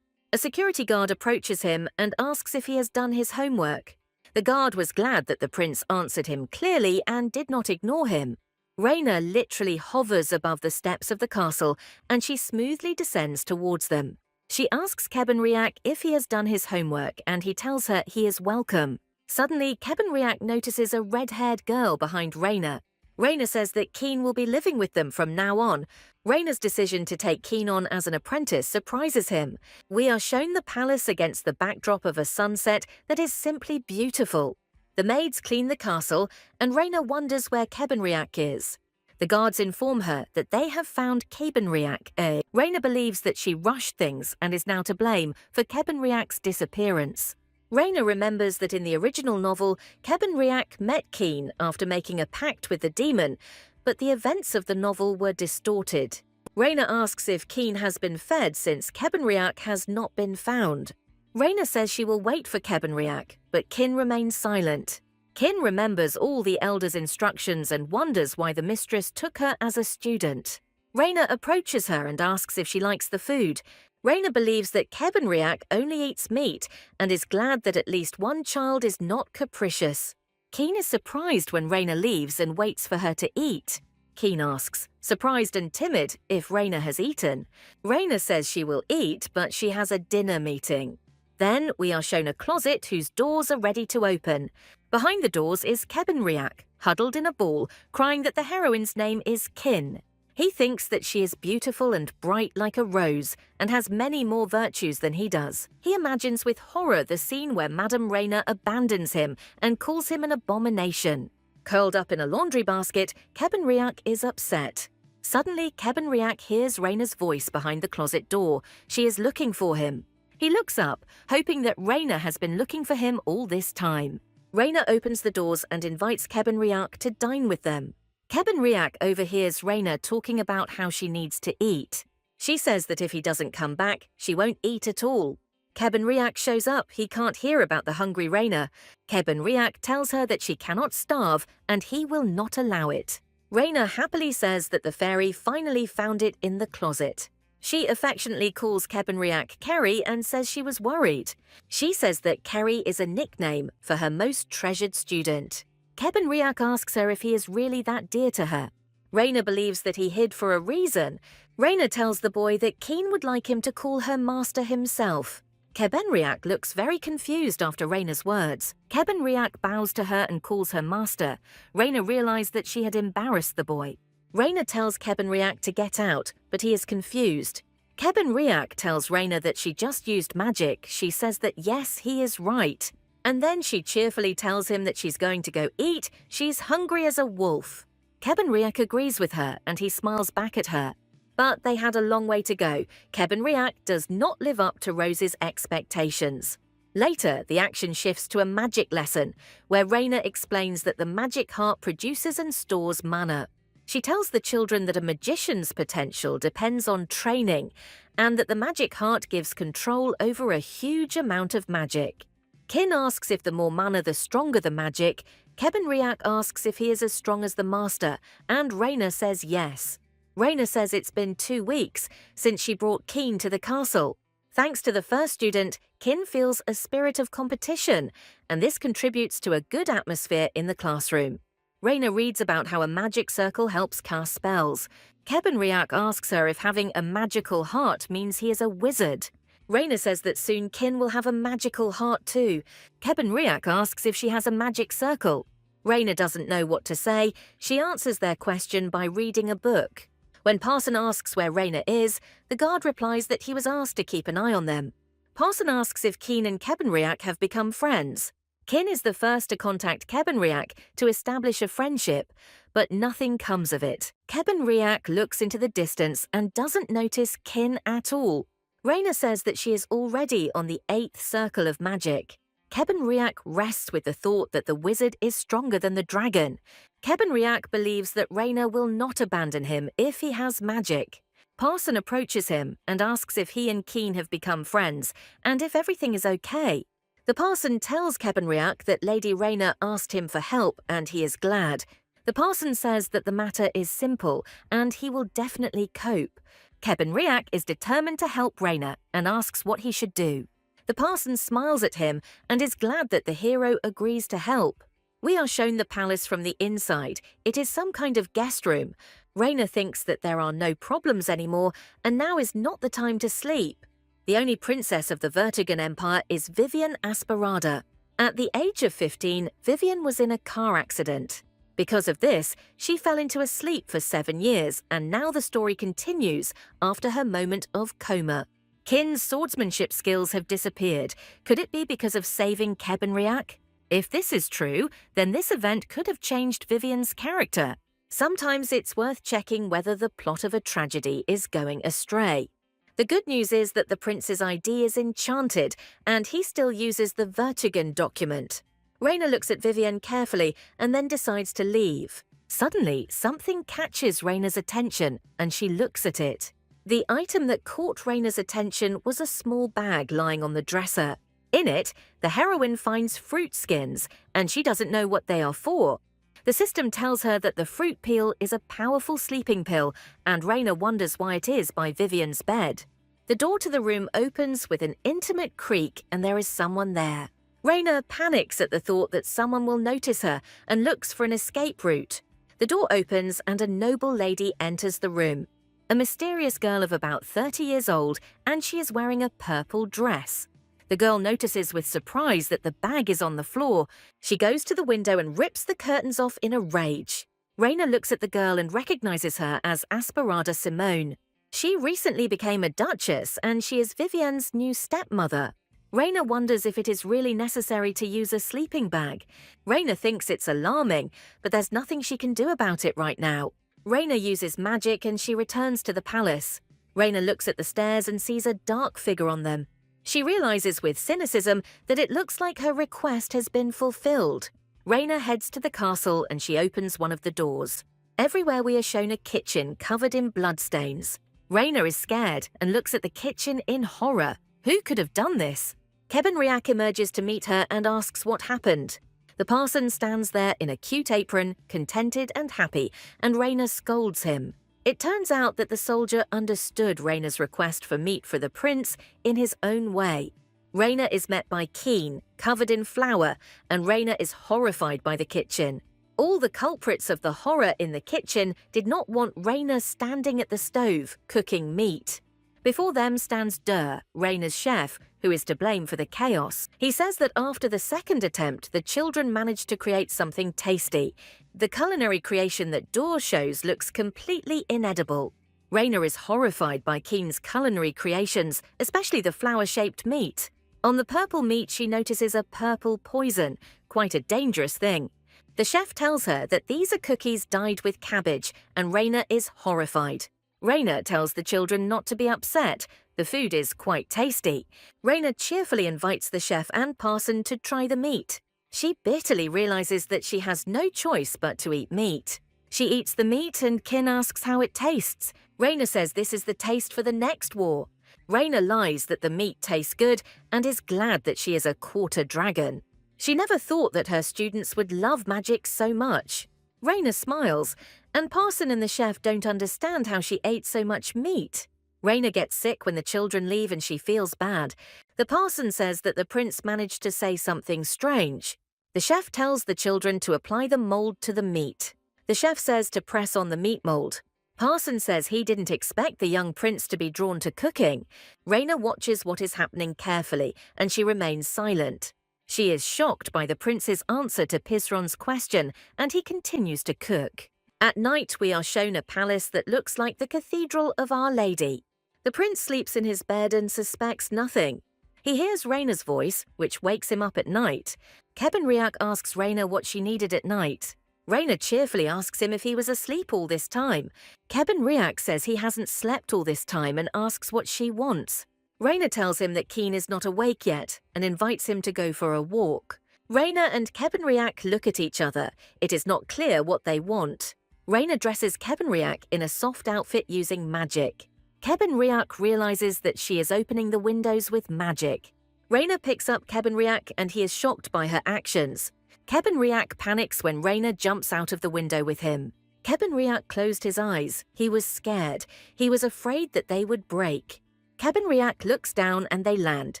security guard approaches him and asks if he has done his homework. The guard was glad that the prince answered him clearly and did not ignore him. Raina literally hovers above the steps of the castle, and she smoothly descends towards them. She asks Kebenriak if he has done his homework, and he tells her he is welcome. Suddenly, Kebenriak notices a red-haired girl behind Raina. Raina says that Keen will be living with them from now on. Raina's decision to take Keen on as an apprentice surprises him. We are shown the palace against the backdrop of a sunset that is simply beautiful. The maids clean the castle, and Raina wonders where Kebenriak is. The guards inform her that they have found Kebenriak. Raina believes that she rushed things and is now to blame for Kebenriak's disappearance. Raina remembers that in the original novel, Kebenriak met Keen after making a pact with the demon, but the events of the novel were distorted. Raina asks if Keen has been fed since Kebenriak has not been found. Raina says she will wait for Kebenriak, but Kin remains silent. Kin remembers all the elder's instructions and wonders why the mistress took her as a student. Raina approaches her and asks if she likes the food. Raina believes that Kebenriak only eats meat and is glad that at least one child is not capricious. Keen is surprised when Raina leaves and waits for her to eat. Keen asks, surprised and timid, if Raina has eaten. Raina says she will eat, but she has a dinner meeting. Then we are shown a closet whose doors are ready to open. Behind the doors is Kebenriak, huddled in a ball, crying that the heroine's name is Kin. He thinks that she is beautiful and bright like a rose and has many more virtues than he does. He imagines with horror the scene where Madame Raina abandons him and calls him an abomination. Curled up in a laundry basket, Kebenriak is upset. Suddenly, Kebenriak hears Raina's voice behind the closet door. She is looking for him. He looks up, hoping that Raina has been looking for him all this time. Raina opens the doors and invites Kebenriak to dine with them. Kebenriak overhears Raina talking about how she needs to eat. She says that if he doesn't come back, she won't eat at all. Kebenriak shows up. He can't hear about the hungry Raina. Kebenriak tells her that she cannot starve and he will not allow it. Raina happily says that the fairy finally found it in the closet. She affectionately calls Kebenriak Kerry and says she was worried. She says that Kerry is a nickname for her most treasured student. Kebenriak asks her if he is really that dear to her. Raina believes that he hid for a reason. Raina tells the boy that Keen would like him to call her master himself. Kebenriak looks very confused after Raina's words. Kebenriak bows to her and calls her master. Raina realized that she had embarrassed the boy. Raina tells Kebenriak to get out, but he is confused. Kebenriak tells Raina that she just used magic. She says that yes, he is right. And then she cheerfully tells him that she's going to go eat. She's hungry as a wolf. Kebenriak agrees with her and he smiles back at her. But they had a long way to go. Kebenriak does not live up to Rose's expectations. Later, the action shifts to a magic lesson, where Raina explains that the magic heart produces and stores mana. She tells the children that a magician's potential depends on training, and that the magic heart gives control over a huge amount of magic. Kin asks if the more mana the stronger the magic. Kebenriak asks if he is as strong as the master, and Raina says yes. Raina says it's been 2 weeks since she brought Keen to the castle. Thanks to the first student, Kin feels a spirit of competition, and this contributes to a good atmosphere in the classroom. Raina reads about how a magic circle helps cast spells. Kebenriak asks her if having a magical heart means he is a wizard. Raina says that soon Kin will have a magical heart too. Kebenriak asks if she has a magic circle. Raina doesn't know what to say. She answers their question by reading a book. When Parson asks where Raina is, the guard replies that he was asked to keep an eye on them. Parson asks if Keen and Kebenriak have become friends. Kin is the first to contact Kebenriak to establish a friendship, but nothing comes of it. Kebenriak looks into the distance and doesn't notice Kin at all. Raina says that she is already on the 8th circle of magic. Kebenriak rests with the thought that the wizard is stronger than the dragon. Kebenriak believes that Raina will not abandon him if he has magic. Parson approaches him and asks if he and Keen have become friends and if everything is okay. The parson tells Kebenriak that Lady Raina asked him for help and he is glad. The parson says that the matter is simple and he will definitely cope. Kebenriak is determined to help Raina and asks what he should do. The parson smiles at him and is glad that the hero agrees to help. We are shown the palace from the inside. It is some kind of guest room. Raina thinks that there are no problems anymore and now is not the time to sleep. The only princess of the Vertigan Empire is Vivian Asperada. At the age of 15, Vivian was in a car accident. Because of this, she fell into a sleep for 7 years, and now the story continues after her moment of coma. Kin's swordsmanship skills have disappeared. Could it be because of saving Kebenriak? If this is true, then this event could have changed Vivian's character. Sometimes it's worth checking whether the plot of a tragedy is going astray. The good news is that the prince's ID is enchanted, and he still uses the Vertigan document. Raina looks at Vivian carefully and then decides to leave. Suddenly, something catches Raina's attention, and she looks at it. The item that caught Raina's attention was a small bag lying on the dresser. In it, the heroine finds fruit skins, and she doesn't know what they are for. The system tells her that the fruit peel is a powerful sleeping pill, and Raina wonders why it is by Vivian's bed. The door to the room opens with an intimate creak, and there is someone there. Raina panics at the thought that someone will notice her and looks for an escape route. The door opens and a noble lady enters the room. A mysterious girl of about 30 years old, and she is wearing a purple dress. The girl notices with surprise that the bag is on the floor. She goes to the window and rips the curtains off in a rage. Raina looks at the girl and recognizes her as Asperada Simone. She recently became a duchess, and she is Vivian's new stepmother. Raina wonders if it is really necessary to use a sleeping bag. Raina thinks it's alarming, but there's nothing she can do about it right now. Raina uses magic and she returns to the palace. Raina looks at the stairs and sees a dark figure on them. She realizes with cynicism that it looks like her request has been fulfilled. Raina heads to the castle and she opens one of the doors. Everywhere we are shown a kitchen covered in bloodstains. Raina is scared and looks at the kitchen in horror. Who could have done this? Kebenriak emerges to meet her and asks what happened. The parson stands there in a cute apron, contented and happy, and Raina scolds him. It turns out that the soldier understood Raina's request for meat for the prince in his own way. Raina is met by Keen, covered in flour, and Raina is horrified by the kitchen. All the culprits of the horror in the kitchen did not want Raina standing at the stove, cooking meat. Before them stands Dur, Raina's chef, who is to blame for the chaos. He says that after the second attempt, the children managed to create something tasty. The culinary creation that Dur shows looks completely inedible. Raina is horrified by Keen's culinary creations, especially the flower-shaped meat. On the purple meat, she notices a purple poison, quite a dangerous thing. The chef tells her that these are cookies dyed with cabbage, and Raina is horrified. Raina tells the children not to be upset. The food is quite tasty. Raina cheerfully invites the chef and parson to try the meat. She bitterly realizes that she has no choice but to eat meat. She eats the meat and Kin asks how it tastes. Raina says this is the taste for the next war. Raina lies that the meat tastes good and is glad that she is a quarter dragon. She never thought that her students would love magic so much. Raina smiles, and Parson and the chef don't understand how she ate so much meat. Raina gets sick when the children leave and she feels bad. The parson says that the prince managed to say something strange. The chef tells the children to apply the mold to the meat. The chef says to press on the meat mold. Parson says he didn't expect the young prince to be drawn to cooking. Raina watches what is happening carefully, and she remains silent. She is shocked by the prince's answer to Pizron's question, and he continues to cook. At night, we are shown a palace that looks like the Cathedral of Our Lady. The prince sleeps in his bed and suspects nothing. He hears Raina's voice, which wakes him up at night. Kebenriak asks Raina what she needed at night. Raina cheerfully asks him if he was asleep all this time. Kebenriak says he hasn't slept all this time and asks what she wants. Raina tells him that Keen is not awake yet and invites him to go for a walk. Raina and Kebenriak look at each other. It is not clear what they want. Raina dresses Kebenriak in a soft outfit using magic. Kebenriak realizes that she is opening the windows with magic. Raina picks up Kebenriak and he is shocked by her actions. Kebenriak panics when Raina jumps out of the window with him. Kebenriak closed his eyes. He was scared. He was afraid that they would break. Kebenriak looks down and they land.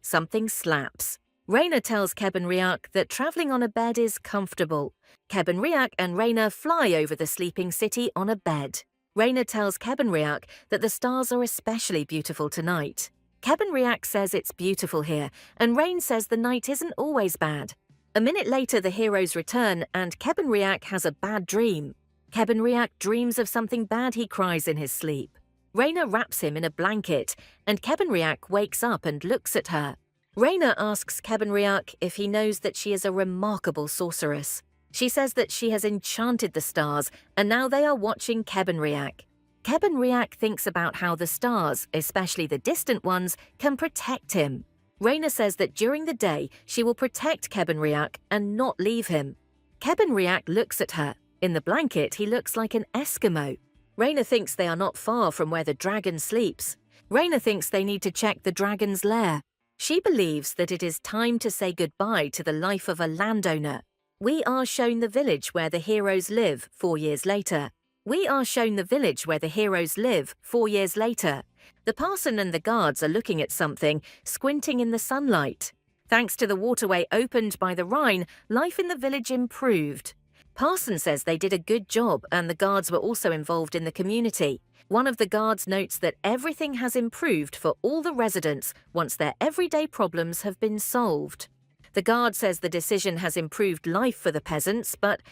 Something slaps. Raina tells Kebenriak that traveling on a bed is comfortable. Kebenriak and Raina fly over the sleeping city on a bed. Raina tells Kebenriak that the stars are especially beautiful tonight. Kebenriak says it's beautiful here, and Rain says the night isn't always bad. A minute later, the heroes return, and Kebenriak has a bad dream. Kebenriak dreams of something bad. He cries in his sleep. Raina wraps him in a blanket, and Kebenriak wakes up and looks at her. Raina asks Kebenriak if he knows that she is a remarkable sorceress. She says that she has enchanted the stars, and now they are watching Kebenriak. Kebenriak thinks about how the stars, especially the distant ones, can protect him. Raina says that during the day she will protect Kebenriak and not leave him. Kebenriak looks at her. In the blanket, he looks like an Eskimo. Raina thinks they are not far from where the dragon sleeps. Raina thinks they need to check the dragon's lair. She believes that it is time to say goodbye to the life of a landowner. We are shown the village where the heroes live 4 years later. The parson and the guards are looking at something, squinting in the sunlight. Thanks to the waterway opened by the Rhine, life in the village improved. Parson says they did a good job and the guards were also involved in the community. One of the guards notes that everything has improved for all the residents once their everyday problems have been solved. The guard says the decision has improved life for the peasants, but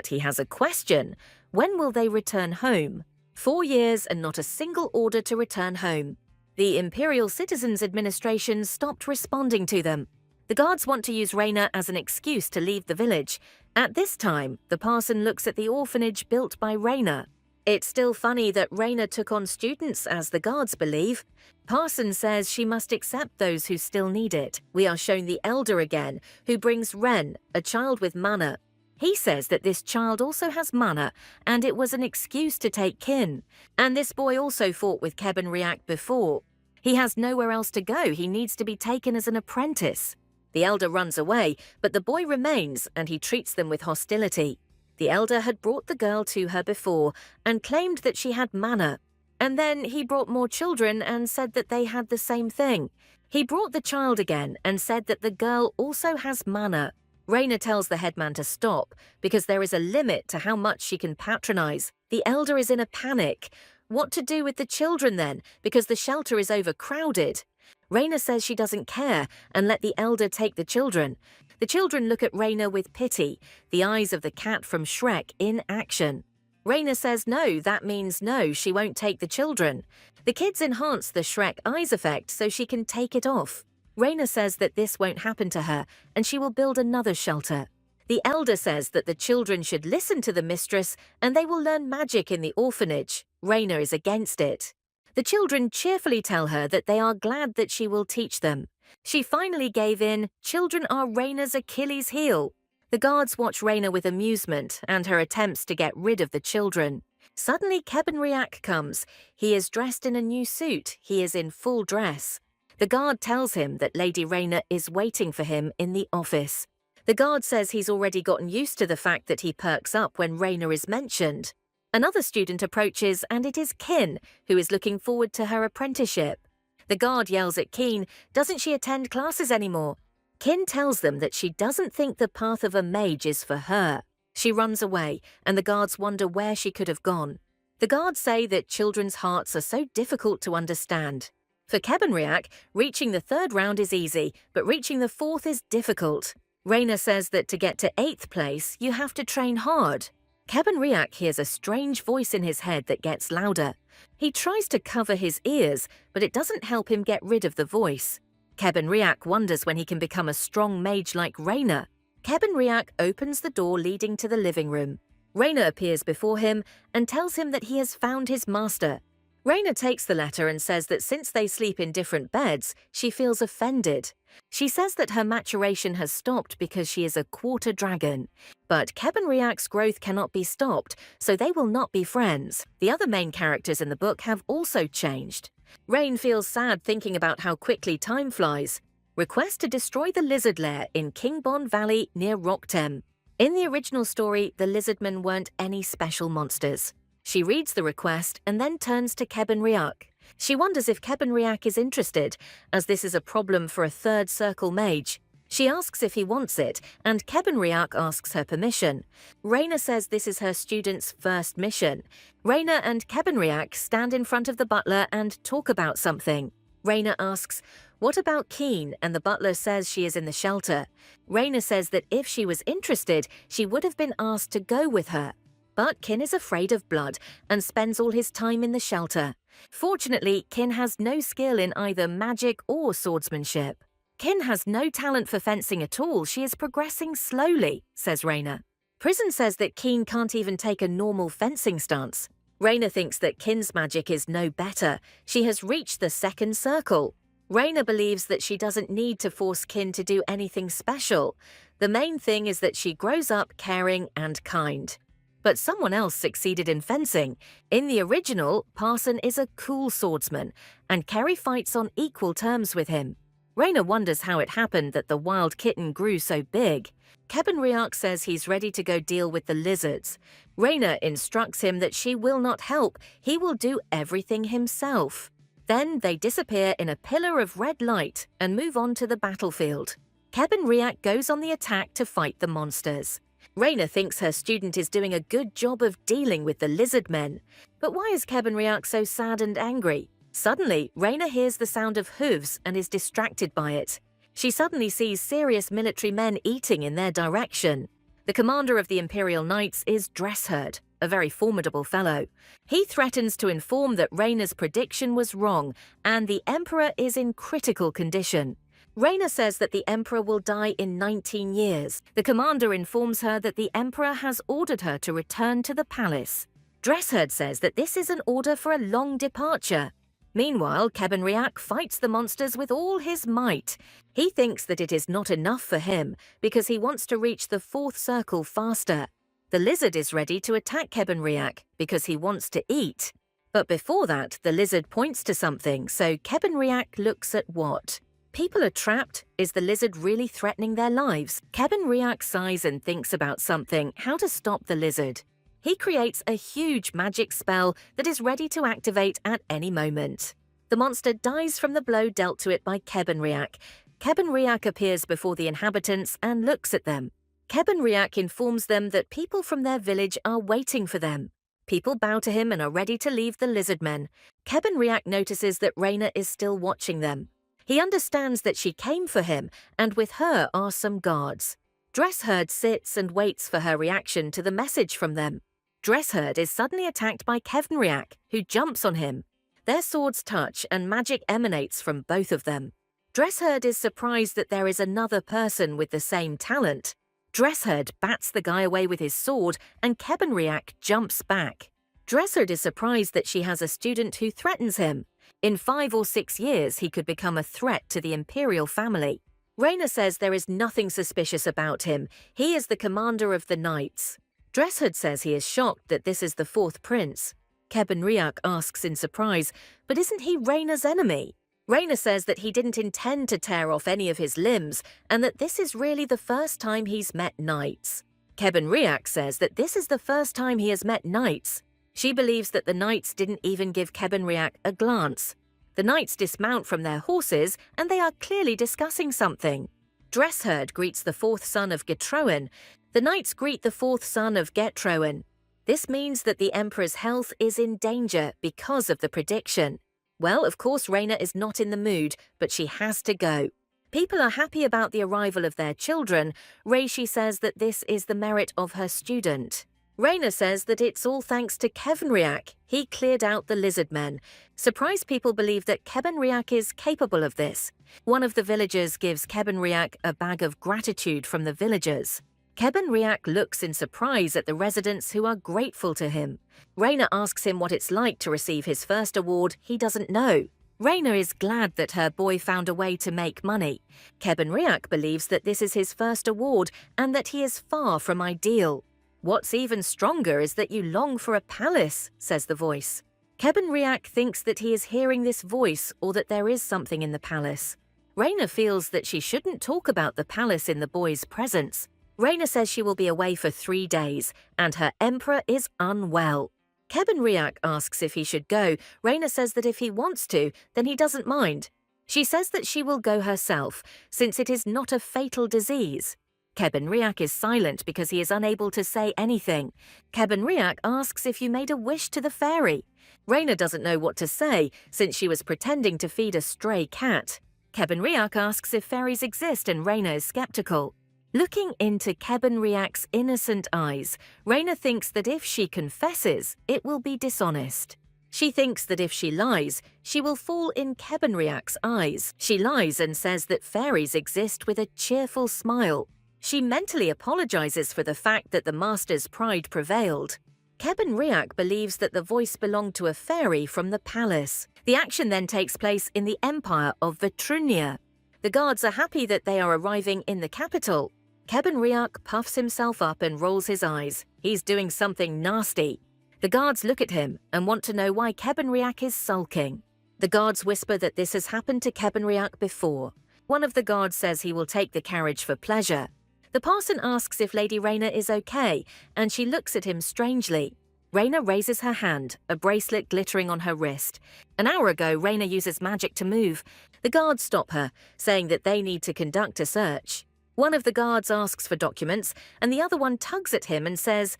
he has a question. When will they return home? 4 years and not a single order to return home. The Imperial Citizens Administration stopped responding to them. The guards want to use Raina as an excuse to leave the village. At this time, the parson looks at the orphanage built by Raina. It's still funny that Raina took on students, as the guards believe. Parson says she must accept those who still need it. We are shown the elder again, who brings Ren, a child with mana. He says that this child also has mana, and it was an excuse to take kin. And this boy also fought with Kebenriak before. He has nowhere else to go. He needs to be taken as an apprentice. The elder runs away, but the boy remains, and he treats them with hostility. The elder had brought the girl to her before and claimed that she had mana. And then he brought more children and said that they had the same thing. He brought the child again and said that the girl also has mana. Raina tells the headman to stop because there is a limit to how much she can patronize. The elder is in a panic. What to do with the children then, because the shelter is overcrowded? Raina says she doesn't care and let the elder take the children. The children look at Raina with pity, the eyes of the cat from Shrek in action. Raina says no, that means no, she won't take the children. The kids enhance the Shrek eyes effect so she can take it off. Raina says that this won't happen to her and she will build another shelter. The elder says that the children should listen to the mistress and they will learn magic in the orphanage. Raina is against it. The children cheerfully tell her that they are glad that she will teach them. She finally gave in. Children are Raina's Achilles heel. The guards watch Raina with amusement and her attempts to get rid of the children. Suddenly Kebenriak comes. He is dressed in a new suit. He is in full dress. The guard tells him that Lady Raina is waiting for him in the office. The guard says he's already gotten used to the fact that he perks up when Raina is mentioned. Another student approaches and it is Kin, who is looking forward to her apprenticeship. The guard yells at Keen, doesn't she attend classes anymore? Kin tells them that she doesn't think the path of a mage is for her. She runs away, and the guards wonder where she could have gone. The guards say that children's hearts are so difficult to understand. For Kebenriak, reaching the 3rd round is easy, but reaching the 4th is difficult. Raina says that to get to 8th place, you have to train hard. Kevin Riak hears a strange voice in his head that gets louder. He tries to cover his ears, but it doesn't help him get rid of the voice. Kevin Riak wonders when he can become a strong mage like Raina. Kevin Riak opens the door leading to the living room. Raina appears before him and tells him that he has found his master. Raina takes the letter and says that since they sleep in different beds, she feels offended. She says that her maturation has stopped because she is a quarter dragon. But Kevin Riak's growth cannot be stopped, so they will not be friends. The other main characters in the book have also changed. Rain feels sad thinking about how quickly time flies. Request to destroy the lizard lair in Kingbon Valley near Rocktem. In the original story, the lizardmen weren't any special monsters. She reads the request and then turns to Kevin Riak. She wonders if Kevin Riak is interested, as this is a problem for a third circle mage. She asks if he wants it, and Kevin Riak asks her permission. Raina says this is her student's first mission. Raina and Kevin Riak stand in front of the butler and talk about something. Raina asks, "What about Keen?" and the butler says she is in the shelter. Raina says that if she was interested, she would have been asked to go with her. But Kin is afraid of blood and spends all his time in the shelter. Fortunately, Kin has no skill in either magic or swordsmanship. Kin has no talent for fencing at all. She is progressing slowly, says Raina. Prison says that Keen can't even take a normal fencing stance. Raina thinks that Kin's magic is no better. She has reached the second circle. Raina believes that she doesn't need to force Kin to do anything special. The main thing is that she grows up caring and kind. But someone else succeeded in fencing. In the original, Parson is a cool swordsman, and Kerry fights on equal terms with him. Raina wonders how it happened that the wild kitten grew so big. Kevin Riak says he's ready to go deal with the lizards. Raina instructs him that she will not help, he will do everything himself. Then they disappear in a pillar of red light and move on to the battlefield. Kevin Riak goes on the attack to fight the monsters. Raina thinks her student is doing a good job of dealing with the lizard men. But why is Kevin Riak so sad and angry? Suddenly, Raina hears the sound of hooves and is distracted by it. She suddenly sees serious military men eating in their direction. The commander of the Imperial Knights is Dressherd, a very formidable fellow. He threatens to inform that Raina's prediction was wrong and the Emperor is in critical condition. Raina says that the Emperor will die in 19 years. The commander informs her that the Emperor has ordered her to return to the palace. Dressherd says that this is an order for a long departure. Meanwhile, Kevin Riak fights the monsters with all his might. He thinks that it is not enough for him because he wants to reach the fourth circle faster. The lizard is ready to attack Kevin Riak because he wants to eat. But before that, the lizard points to something, so Kevin Riak looks at what? People are trapped. Is the lizard really threatening their lives? Kevin Riak sighs and thinks about something, how to stop the lizard. He creates a huge magic spell that is ready to activate at any moment. The monster dies from the blow dealt to it by Kevin Riak. Kevin Riak appears before the inhabitants and looks at them. Kevin Riak informs them that people from their village are waiting for them. People bow to him and are ready to leave the lizardmen. Kevin Riak notices that Raina is still watching them. He understands that she came for him, and with her are some guards. Dressherd sits and waits for her reaction to the message from them. Dressherd is suddenly attacked by Kevin Riak, who jumps on him. Their swords touch and magic emanates from both of them. Dressherd is surprised that there is another person with the same talent. Dressherd bats the guy away with his sword, and Kevin Riak jumps back. Dressherd is surprised that she has a student who threatens him. In 5 or 6 years, he could become a threat to the imperial family. Raina says there is nothing suspicious about him. He is the commander of the knights. Dressherd says he is shocked that this is the fourth prince. Kevin Riak asks in surprise, but isn't he Raina's enemy? Raina says that he didn't intend to tear off any of his limbs and that this is really the first time he's met knights. Kevin Riak says that this is the first time he has met knights. She believes that the knights didn't even give Kevin Riak a glance. The knights dismount from their horses and they are clearly discussing something. Dressherd greets the fourth son of Getroen. The knights greet the fourth son of Getroen. This means that the Emperor's health is in danger because of the prediction. Well, of course, Raina is not in the mood, but she has to go. People are happy about the arrival of their children. Reishi says that this is the merit of her student. Raina says that it's all thanks to Kevenriak. He cleared out the lizard men. Surprised people believe that Kebenriak is capable of this. One of the villagers gives Kebenriak a bag of gratitude from the villagers. Kebenriak looks in surprise at the residents who are grateful to him. Raina asks him what it's like to receive his first award he doesn't know. Raina is glad that her boy found a way to make money. Kebenriak believes that this is his first award and that he is far from ideal. What's even stronger is that you long for a palace, says the voice. Kebenriak thinks that he is hearing this voice or that there is something in the palace. Raina feels that she shouldn't talk about the palace in the boy's presence. Raina says she will be away for 3 days and her emperor is unwell. Kebenriak asks if he should go. Raina says that if he wants to, then he doesn't mind. She says that she will go herself, since it is not a fatal disease. Kebenriak is silent because he is unable to say anything. Kebenriak asks if you made a wish to the fairy. Raina doesn't know what to say, since she was pretending to feed a stray cat. Kebenriak asks if fairies exist and Raina is skeptical. Looking into Kebenriak's innocent eyes, Raina thinks that if she confesses, it will be dishonest. She thinks that if she lies, she will fall in Kebenriak's eyes. She lies and says that fairies exist with a cheerful smile. She mentally apologizes for the fact that the master's pride prevailed. Kebenriak believes that the voice belonged to a fairy from the palace. The action then takes place in the empire of Vitrunia. The guards are happy that they are arriving in the capital. Kebenriak puffs himself up and rolls his eyes. He's doing something nasty. The guards look at him and want to know why Kebenriak is sulking. The guards whisper that this has happened to Kebenriak before. One of the guards says he will take the carriage for pleasure. The parson asks if Lady Raina is okay, and she looks at him strangely. Raina raises her hand, a bracelet glittering on her wrist. An hour ago, Raina uses magic to move. The guards stop her, saying that they need to conduct a search. One of the guards asks for documents, and the other one tugs at him and says,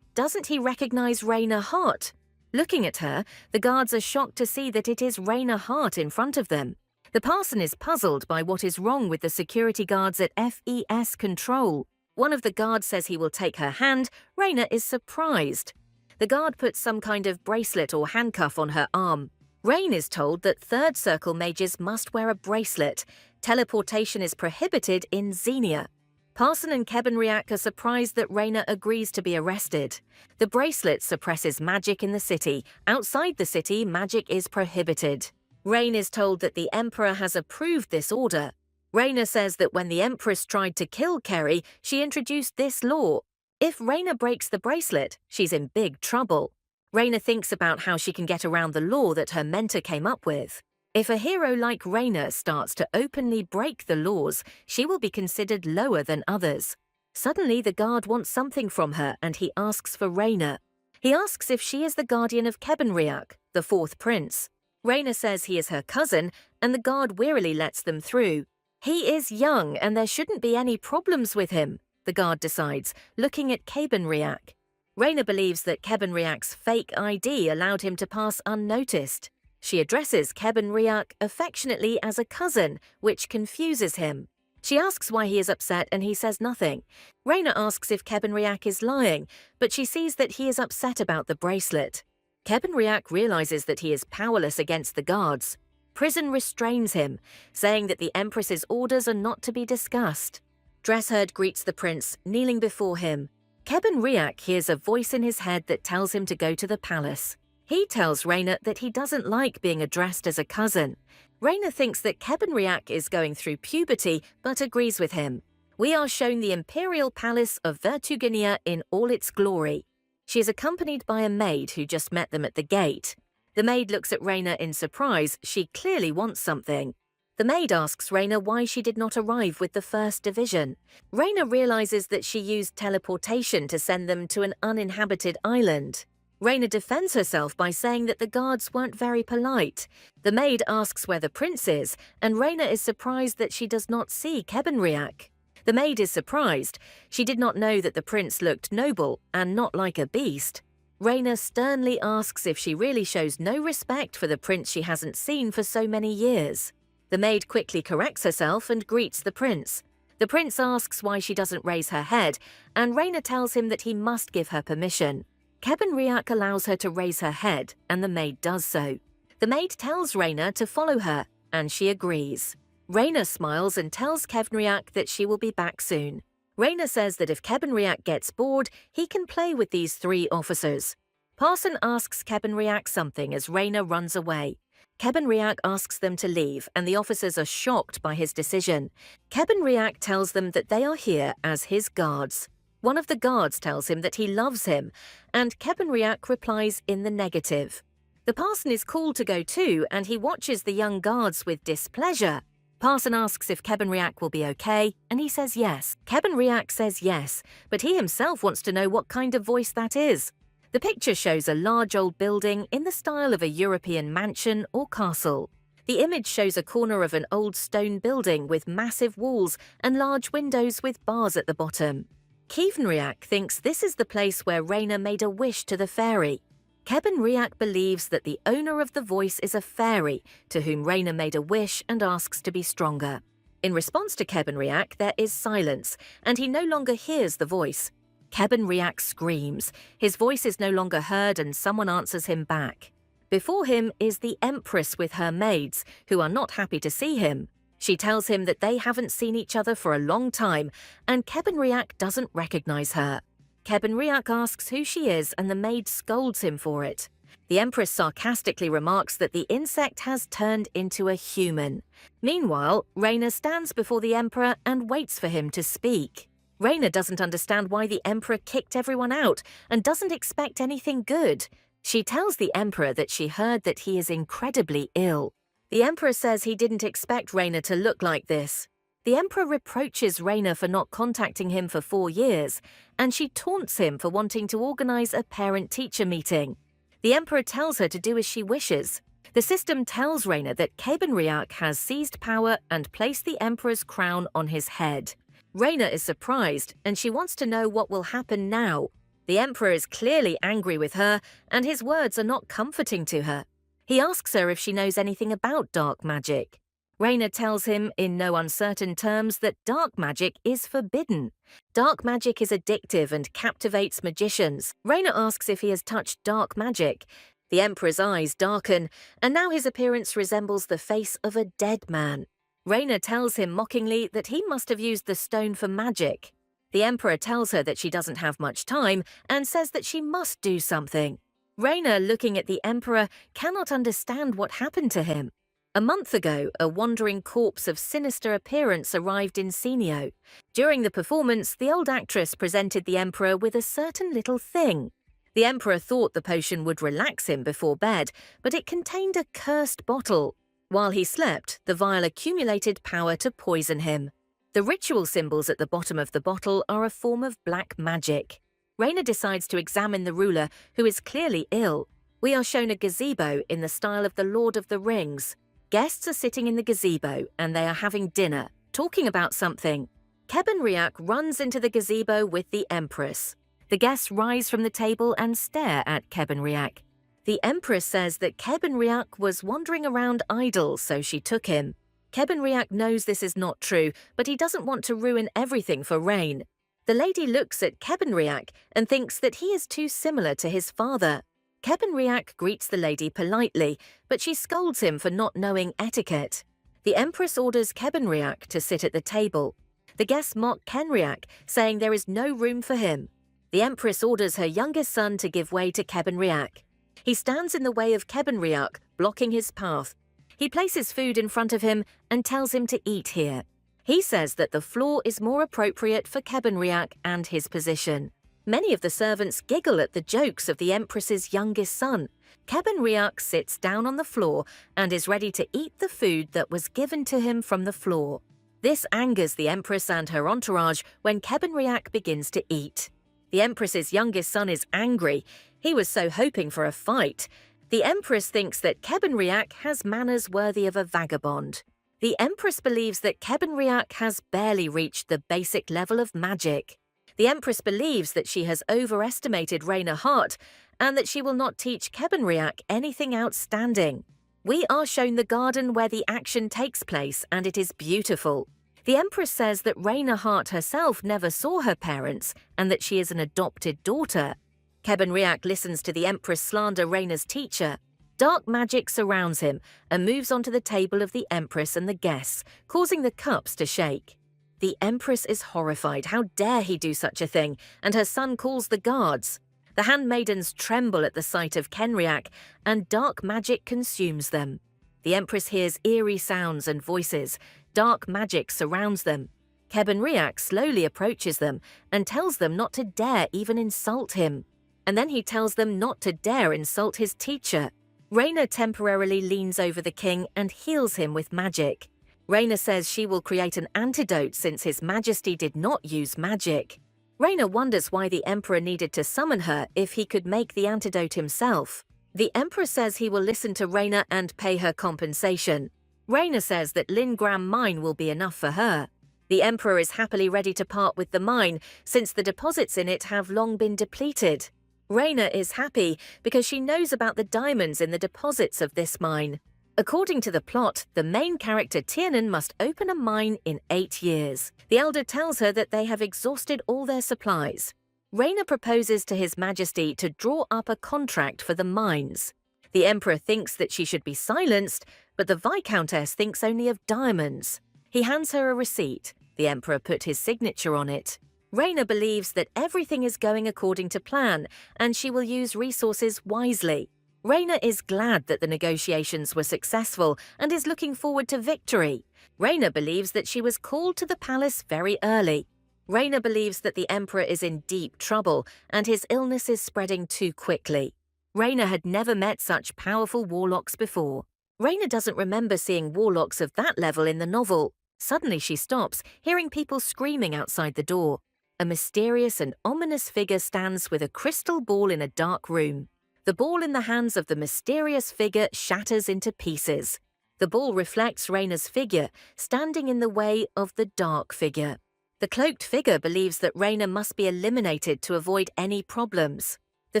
"Doesn't he recognize Raina Hart?" Looking at her, the guards are shocked to see that it is Raina Hart in front of them. The parson is puzzled by what is wrong with the security guards at FES Control. One of the guards says he will take her hand. Raina is surprised. The guard puts some kind of bracelet or handcuff on her arm. Rain is told that third circle mages must wear a bracelet. Teleportation is prohibited in Xenia. Parson and Kebenriak are surprised that Raina agrees to be arrested. The bracelet suppresses magic in the city. Outside the city, magic is prohibited. Rain is told that the Emperor has approved this order. Raina says that when the Empress tried to kill Kerry, she introduced this law. If Raina breaks the bracelet, she's in big trouble. Raina thinks about how she can get around the law that her mentor came up with. If a hero like Raina starts to openly break the laws, she will be considered lower than others. Suddenly, the guard wants something from her and he asks for Raina. He asks if she is the guardian of Kebenriak, the fourth prince. Raina says he is her cousin, and the guard wearily lets them through. He is young, and there shouldn't be any problems with him, the guard decides, looking at Kebenriak. Raina believes that Kebenriak's fake ID allowed him to pass unnoticed. She addresses Kebenriak affectionately as a cousin, which confuses him. She asks why he is upset, and he says nothing. Raina asks if Kebenriak is lying, but she sees that he is upset about the bracelet. Kebenriak realizes that he is powerless against the guards. Prison restrains him, saying that the Empress's orders are not to be discussed. Dressherd greets the prince, kneeling before him. Kebenriak hears a voice in his head that tells him to go to the palace. He tells Raina that he doesn't like being addressed as a cousin. Raina thinks that Kebenriak is going through puberty, but agrees with him. We are shown the imperial palace of Vertugenia in all its glory. She is accompanied by a maid who just met them at the gate. The maid looks at Raina in surprise. She clearly wants something. The maid asks Raina why she did not arrive with the first division. Raina realizes that she used teleportation to send them to an uninhabited island. Raina defends herself by saying that the guards weren't very polite. The maid asks where the prince is, and Raina is surprised that she does not see Kebenriak. The maid is surprised. She did not know that the prince looked noble and not like a beast. Raina sternly asks if she really shows no respect for the prince she hasn't seen for so many years. The maid quickly corrects herself and greets the prince. The prince asks why she doesn't raise her head, and Raina tells him that he must give her permission. Kebenriak allows her to raise her head, and the maid does so. The maid tells Raina to follow her, and she agrees. Raina smiles and tells Kebenriak that she will be back soon. Raina says that if Kebenriak gets bored, he can play with these 3 officers. Parson asks Kebenriak something as Raina runs away. Kebenriak asks them to leave, and the officers are shocked by his decision. Kebenriak tells them that they are here as his guards. One of the guards tells him that he loves him, and Kebenriak replies in the negative. The parson is called to go too, and he watches the young guards with displeasure. Parson asks if Kebenriak will be okay, and he says yes. Kebenriak says yes, but he himself wants to know what kind of voice that is. The picture shows a large old building in the style of a European mansion or castle. The image shows a corner of an old stone building with massive walls and large windows with bars at the bottom. Kebenriak thinks this is the place where Raina made a wish to the fairy. Kebenriak believes that the owner of the voice is a fairy to whom Raina made a wish and asks to be stronger. In response to Kebenriak, there is silence, and he no longer hears the voice. Kebenriak screams. His voice is no longer heard, and someone answers him back. Before him is the Empress with her maids, who are not happy to see him. She tells him that they haven't seen each other for a long time, and Kebenriak doesn't recognize her. Kebenriak asks who she is, and the maid scolds him for it. The Empress sarcastically remarks that the insect has turned into a human. Meanwhile, Raina stands before the Emperor and waits for him to speak. Raina doesn't understand why the Emperor kicked everyone out and doesn't expect anything good. She tells the Emperor that she heard that he is incredibly ill. The Emperor says he didn't expect Raina to look like this. The Emperor reproaches Raina for not contacting him for 4 years, and she taunts him for wanting to organize a parent-teacher meeting. The Emperor tells her to do as she wishes. The system tells Raina that Kebenriak has seized power and placed the Emperor's crown on his head. Raina is surprised, and she wants to know what will happen now. The Emperor is clearly angry with her, and his words are not comforting to her. He asks her if she knows anything about dark magic. Raina tells him in no uncertain terms that dark magic is forbidden. Dark magic is addictive and captivates magicians. Raina asks if he has touched dark magic. The Emperor's eyes darken, and now his appearance resembles the face of a dead man. Raina tells him mockingly that he must have used the stone for magic. The Emperor tells her that she doesn't have much time and says that she must do something. Raina, looking at the Emperor, cannot understand what happened to him. A month ago, a wandering corpse of sinister appearance arrived in Senio. During the performance, the old actress presented the Emperor with a certain little thing. The Emperor thought the potion would relax him before bed, but it contained a cursed bottle. While he slept, the vial accumulated power to poison him. The ritual symbols at the bottom of the bottle are a form of black magic. Raina decides to examine the ruler, who is clearly ill. We are shown a gazebo in the style of the Lord of the Rings. Guests are sitting in the gazebo, and they are having dinner, talking about something. Kebenriak runs into the gazebo with the Empress. The guests rise from the table and stare at Kebenriak. The Empress says that Kebenriak was wandering around idle, so she took him. Kebenriak knows this is not true, but he doesn't want to ruin everything for Rain. The lady looks at Kebenriak and thinks that he is too similar to his father. Kebenriak greets the lady politely, but she scolds him for not knowing etiquette. The Empress orders Kebenriak to sit at the table. The guests mock Kenriak, saying there is no room for him. The Empress orders her youngest son to give way to Kebenriak. He stands in the way of Kebenriak, blocking his path. He places food in front of him and tells him to eat here. He says that the floor is more appropriate for Kebenriak and his position. Many of the servants giggle at the jokes of the Empress's youngest son. Kebenriak sits down on the floor and is ready to eat the food that was given to him from the floor. This angers the Empress and her entourage when Kebenriak begins to eat. The Empress's youngest son is angry. He was so hoping for a fight. The Empress thinks that Kebenriak has manners worthy of a vagabond. The Empress believes that Kebenriak has barely reached the basic level of magic. The Empress believes that she has overestimated Raina Hart and that she will not teach Kebenriak anything outstanding. We are shown the garden where the action takes place, and it is beautiful. The Empress says that Reina Hart herself never saw her parents and that she is an adopted daughter. Kebenriak listens to the Empress slander Reina's teacher. Dark magic surrounds him and moves onto the table of the Empress and the guests, causing the cups to shake. The Empress is horrified. How dare he do such a thing? And her son calls the guards. The handmaidens tremble at the sight of Kenriak, and dark magic consumes them. The Empress hears eerie sounds and voices. Dark magic surrounds them. Kebenriak slowly approaches them and tells them not to dare even insult him. And then he tells them not to dare insult his teacher. Reina temporarily leans over the king and heals him with magic. Reina says she will create an antidote since His Majesty did not use magic. Reina wonders why the Emperor needed to summon her if he could make the antidote himself. The Emperor says he will listen to Reina and pay her compensation. Reina says that Lingram mine will be enough for her. The Emperor is happily ready to part with the mine since the deposits in it have long been depleted. Reina is happy because she knows about the diamonds in the deposits of this mine. According to the plot, the main character Tiernan must open a mine in 8 years. The elder tells her that they have exhausted all their supplies. Reina proposes to His Majesty to draw up a contract for the mines. The Emperor thinks that she should be silenced, but the Viscountess thinks only of diamonds. He hands her a receipt. The Emperor put his signature on it. Reina believes that everything is going according to plan, and she will use resources wisely. Reina is glad that the negotiations were successful and is looking forward to victory. Reina believes that she was called to the palace very early. Reina believes that the Emperor is in deep trouble and his illness is spreading too quickly. Reina had never met such powerful warlocks before. Reina doesn't remember seeing warlocks of that level in the novel. Suddenly she stops, hearing people screaming outside the door. A mysterious and ominous figure stands with a crystal ball in a dark room. The ball in the hands of the mysterious figure shatters into pieces. The ball reflects Reina's figure, standing in the way of the dark figure. The cloaked figure believes that Reina must be eliminated to avoid any problems. The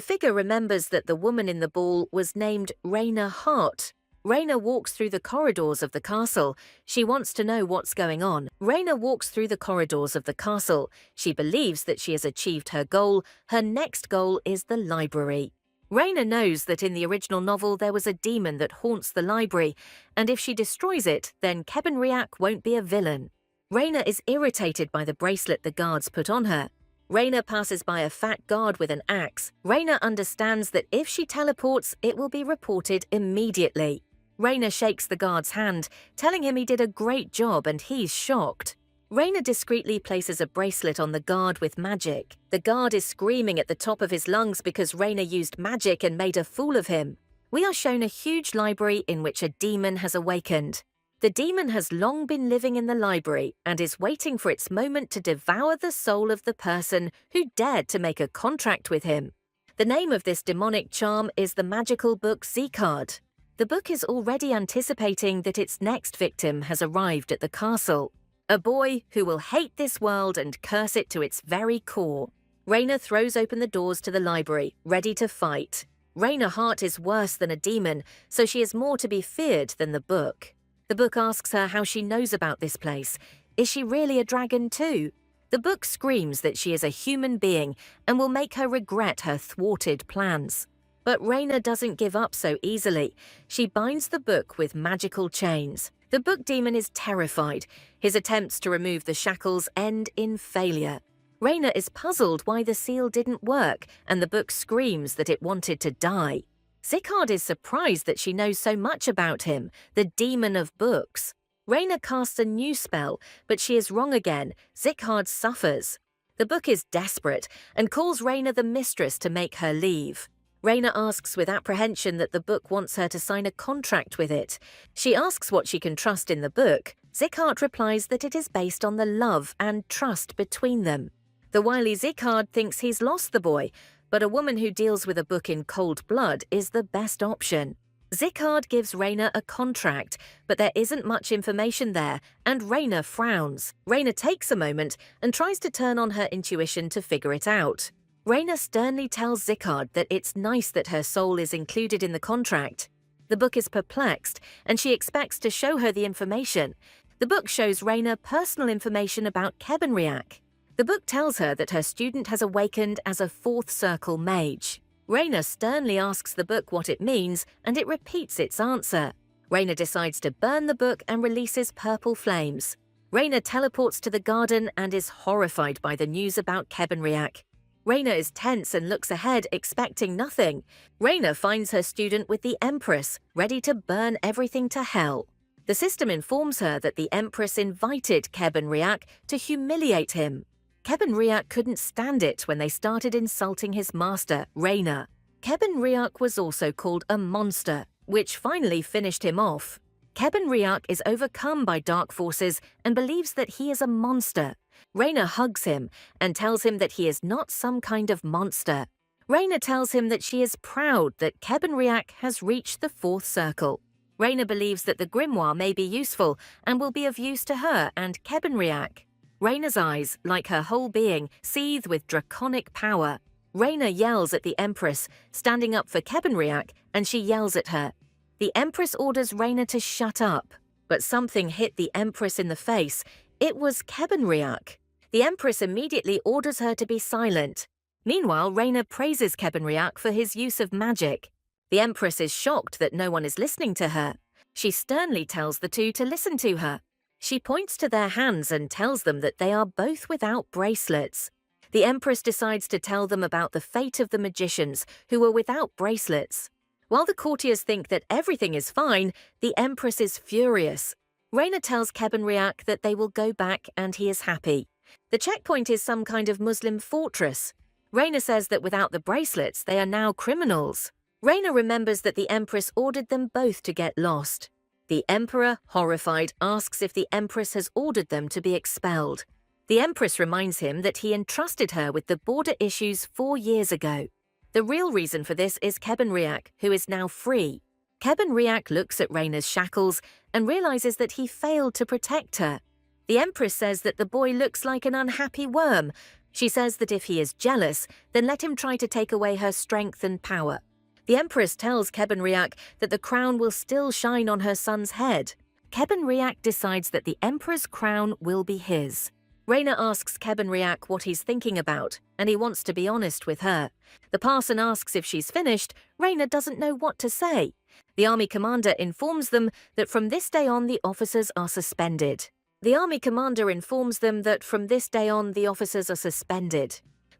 figure remembers that the woman in the ball was named Reina Hart. Reina walks through the corridors of the castle. She wants to know what's going on. Reina walks through the corridors of the castle. She believes that she has achieved her goal. Her next goal is the library. Reina knows that in the original novel there was a demon that haunts the library, and if she destroys it, then Kebenriak won't be a villain. Reina is irritated by the bracelet the guards put on her. Reina passes by a fat guard with an axe. Reina understands that if she teleports, it will be reported immediately. Reina shakes the guard's hand, telling him he did a great job and he's shocked. Reina discreetly places a bracelet on the guard with magic. The guard is screaming at the top of his lungs because Reina used magic and made a fool of him. We are shown a huge library in which a demon has awakened. The demon has long been living in the library and is waiting for its moment to devour the soul of the person who dared to make a contract with him. The name of this demonic charm is the magical book Zekard. The book is already anticipating that its next victim has arrived at the castle. A boy who will hate this world and curse it to its very core. Reina throws open the doors to the library, ready to fight. Reina Hart is worse than a demon, so she is more to be feared than the book. The book asks her how she knows about this place. Is she really a dragon too? The book screams that she is a human being and will make her regret her thwarted plans. But Reina doesn't give up so easily. She binds the book with magical chains. The book demon is terrified. His attempts to remove the shackles end in failure. Reina is puzzled why the seal didn't work, and the book screams that it wanted to die. Zekard is surprised that she knows so much about him, the demon of books. Reina casts a new spell, but she is wrong again. Zekard suffers. The book is desperate and calls Reina the mistress to make her leave. Reina asks with apprehension that the book wants her to sign a contract with it. She asks what she can trust in the book. Zekard replies that it is based on the love and trust between them. The wily Zekard thinks he's lost the boy, but a woman who deals with a book in cold blood is the best option. Zekard gives Reina a contract, but there isn't much information there, and Reina frowns. Reina takes a moment and tries to turn on her intuition to figure it out. Reina sternly tells Zekard that it's nice that her soul is included in the contract. The book is perplexed, and she expects to show her the information. The book shows Raina personal information about Kebenriak. The book tells her that her student has awakened as a fourth circle mage. Raina sternly asks the book what it means, and it repeats its answer. Raina decides to burn the book and releases purple flames. Raina teleports to the garden and is horrified by the news about Kebenriak. Raina is tense and looks ahead, expecting nothing. Raina finds her student with the Empress, ready to burn everything to hell. The system informs her that the Empress invited Kebenriak to humiliate him. Kebenriak couldn't stand it when they started insulting his master, Raina. Kebenriak was also called a monster, which finally finished him off. Kebenriak is overcome by dark forces and believes that he is a monster. Raina hugs him and tells him that he is not some kind of monster. Raina tells him that she is proud that Kebenriak has reached the fourth circle. Raina believes that the grimoire may be useful and will be of use to her and Kebenriak. Raina's eyes, like her whole being, seethe with draconic power. Raina yells at the Empress, standing up for Kebenriak, and she yells at her. The Empress orders Raina to shut up, but something hit the Empress in the face. It was Kebenriak. The Empress immediately orders her to be silent. Meanwhile, Raina praises Kebenriak for his use of magic. The Empress is shocked that no one is listening to her. She sternly tells the two to listen to her. She points to their hands and tells them that they are both without bracelets. The Empress decides to tell them about the fate of the magicians who were without bracelets. While the courtiers think that everything is fine, the Empress is furious. Raina tells Kebenriak that they will go back and he is happy. The checkpoint is some kind of Muslim fortress. Raina says that without the bracelets, they are now criminals. Raina remembers that the Empress ordered them both to get lost. The Emperor, horrified, asks if the Empress has ordered them to be expelled. The Empress reminds him that he entrusted her with the border issues 4 years ago. The real reason for this is Kebenriak, who is now free. Kebenriak looks at Raina's shackles and realizes that he failed to protect her. The Empress says that the boy looks like an unhappy worm. She says that if he is jealous, then let him try to take away her strength and power. The Empress tells Kebenriak that the crown will still shine on her son's head. Kebenriak decides that the Emperor's crown will be his. Raina asks Kebenriak what he's thinking about, and he wants to be honest with her. The parson asks if she's finished. Raina doesn't know what to say. The army commander informs them that from this day on the officers are suspended.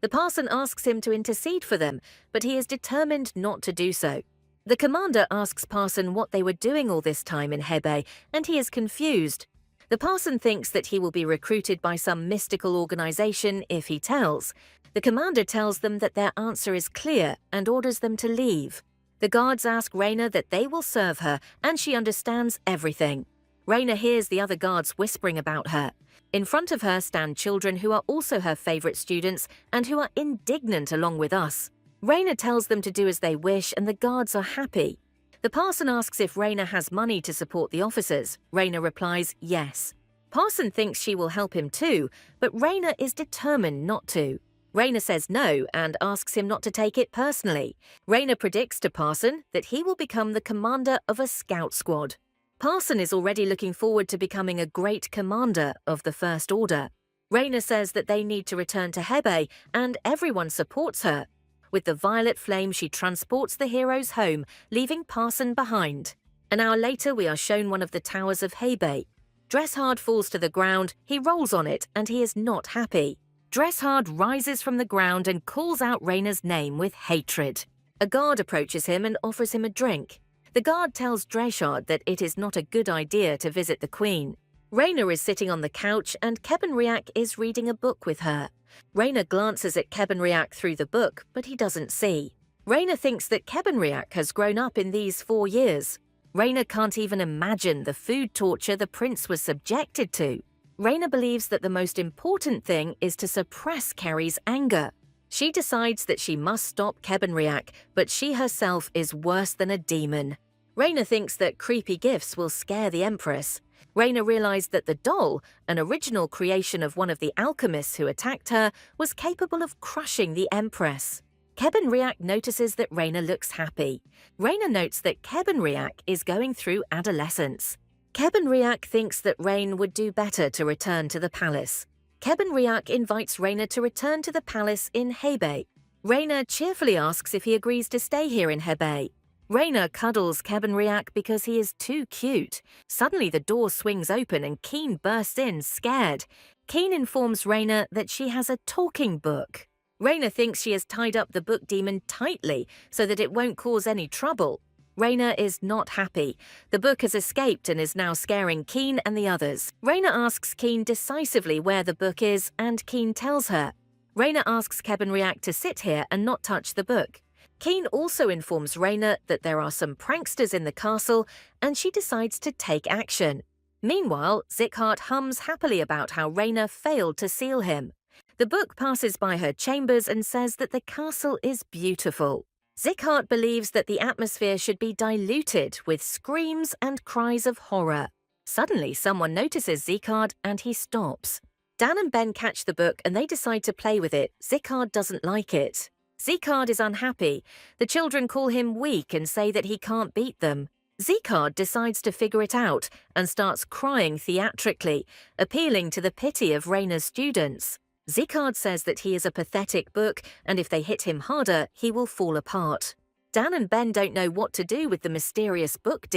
The parson asks him to intercede for them, but he is determined not to do so. The commander asks Parson what they were doing all this time in Hebei, and he is confused. The parson thinks that he will be recruited by some mystical organization if he tells. The commander tells them that their answer is clear and orders them to leave. The guards ask Raina that they will serve her, and she understands everything. Raina hears the other guards whispering about her. In front of her stand children who are also her favorite students and who are indignant along with us. Raina tells them to do as they wish, and the guards are happy. The parson asks if Raina has money to support the officers. Raina replies yes. Parson thinks she will help him too, but Raina is determined not to. Raina says no and asks him not to take it personally. Raina predicts to Parson that he will become the commander of a scout squad. Parson is already looking forward to becoming a great commander of the First Order. Raina says that they need to return to Hebei, and everyone supports her. With the violet flame, she transports the heroes home, leaving Parson behind. An hour later, we are shown one of the towers of Hebei. Dresshard falls to the ground, he rolls on it, and he is not happy. Dresshard rises from the ground and calls out Raina's name with hatred. A guard approaches him and offers him a drink. The guard tells Dresshard that it is not a good idea to visit the Queen. Raina is sitting on the couch and Kebenriak is reading a book with her. Raina glances at Kebenriak through the book, but he doesn't see. Raina thinks that Kebenriak has grown up in these 4 years. Raina can't even imagine the food torture the prince was subjected to. Raina believes that the most important thing is to suppress Kerry's anger. She decides that she must stop Kebenriak, but she herself is worse than a demon. Raina thinks that creepy gifts will scare the Empress. Raina realized that the doll, an original creation of one of the alchemists who attacked her, was capable of crushing the Empress. Kebenriak notices that Raina looks happy. Raina notes that Kebenriak is going through adolescence. Kebenriak thinks that Rain would do better to return to the palace. Kebenriak invites Raina to return to the palace in Hebei. Raina cheerfully asks if he agrees to stay here in Hebei. Raina cuddles Kebenriak because he is too cute. Suddenly the door swings open and Keen bursts in, scared. Keen informs Raina that she has a talking book. Raina thinks she has tied up the book demon tightly so that it won't cause any trouble. Raina is not happy. The book has escaped and is now scaring Keen and the others. Raina asks Keen decisively where the book is, and Keen tells her. Raina asks Kebenriak to sit here and not touch the book. Keen also informs Raina that there are some pranksters in the castle, and she decides to take action. Meanwhile, Zickhart hums happily about how Raina failed to seal him. The book passes by her chambers and says that the castle is beautiful. Zickhart believes that the atmosphere should be diluted with screams and cries of horror. Suddenly, someone notices Zickhart and he stops. Dan and Ben catch the book and they decide to play with it. Zickhart doesn't like it. Zickhart is unhappy. The children call him weak and say that he can't beat them. Zickhart decides to figure it out and starts crying theatrically, appealing to the pity of Raina's students. Zickhart says that he is a pathetic book, and if they hit him harder, he will fall apart. Dan and Ben don't know what to do with the mysterious book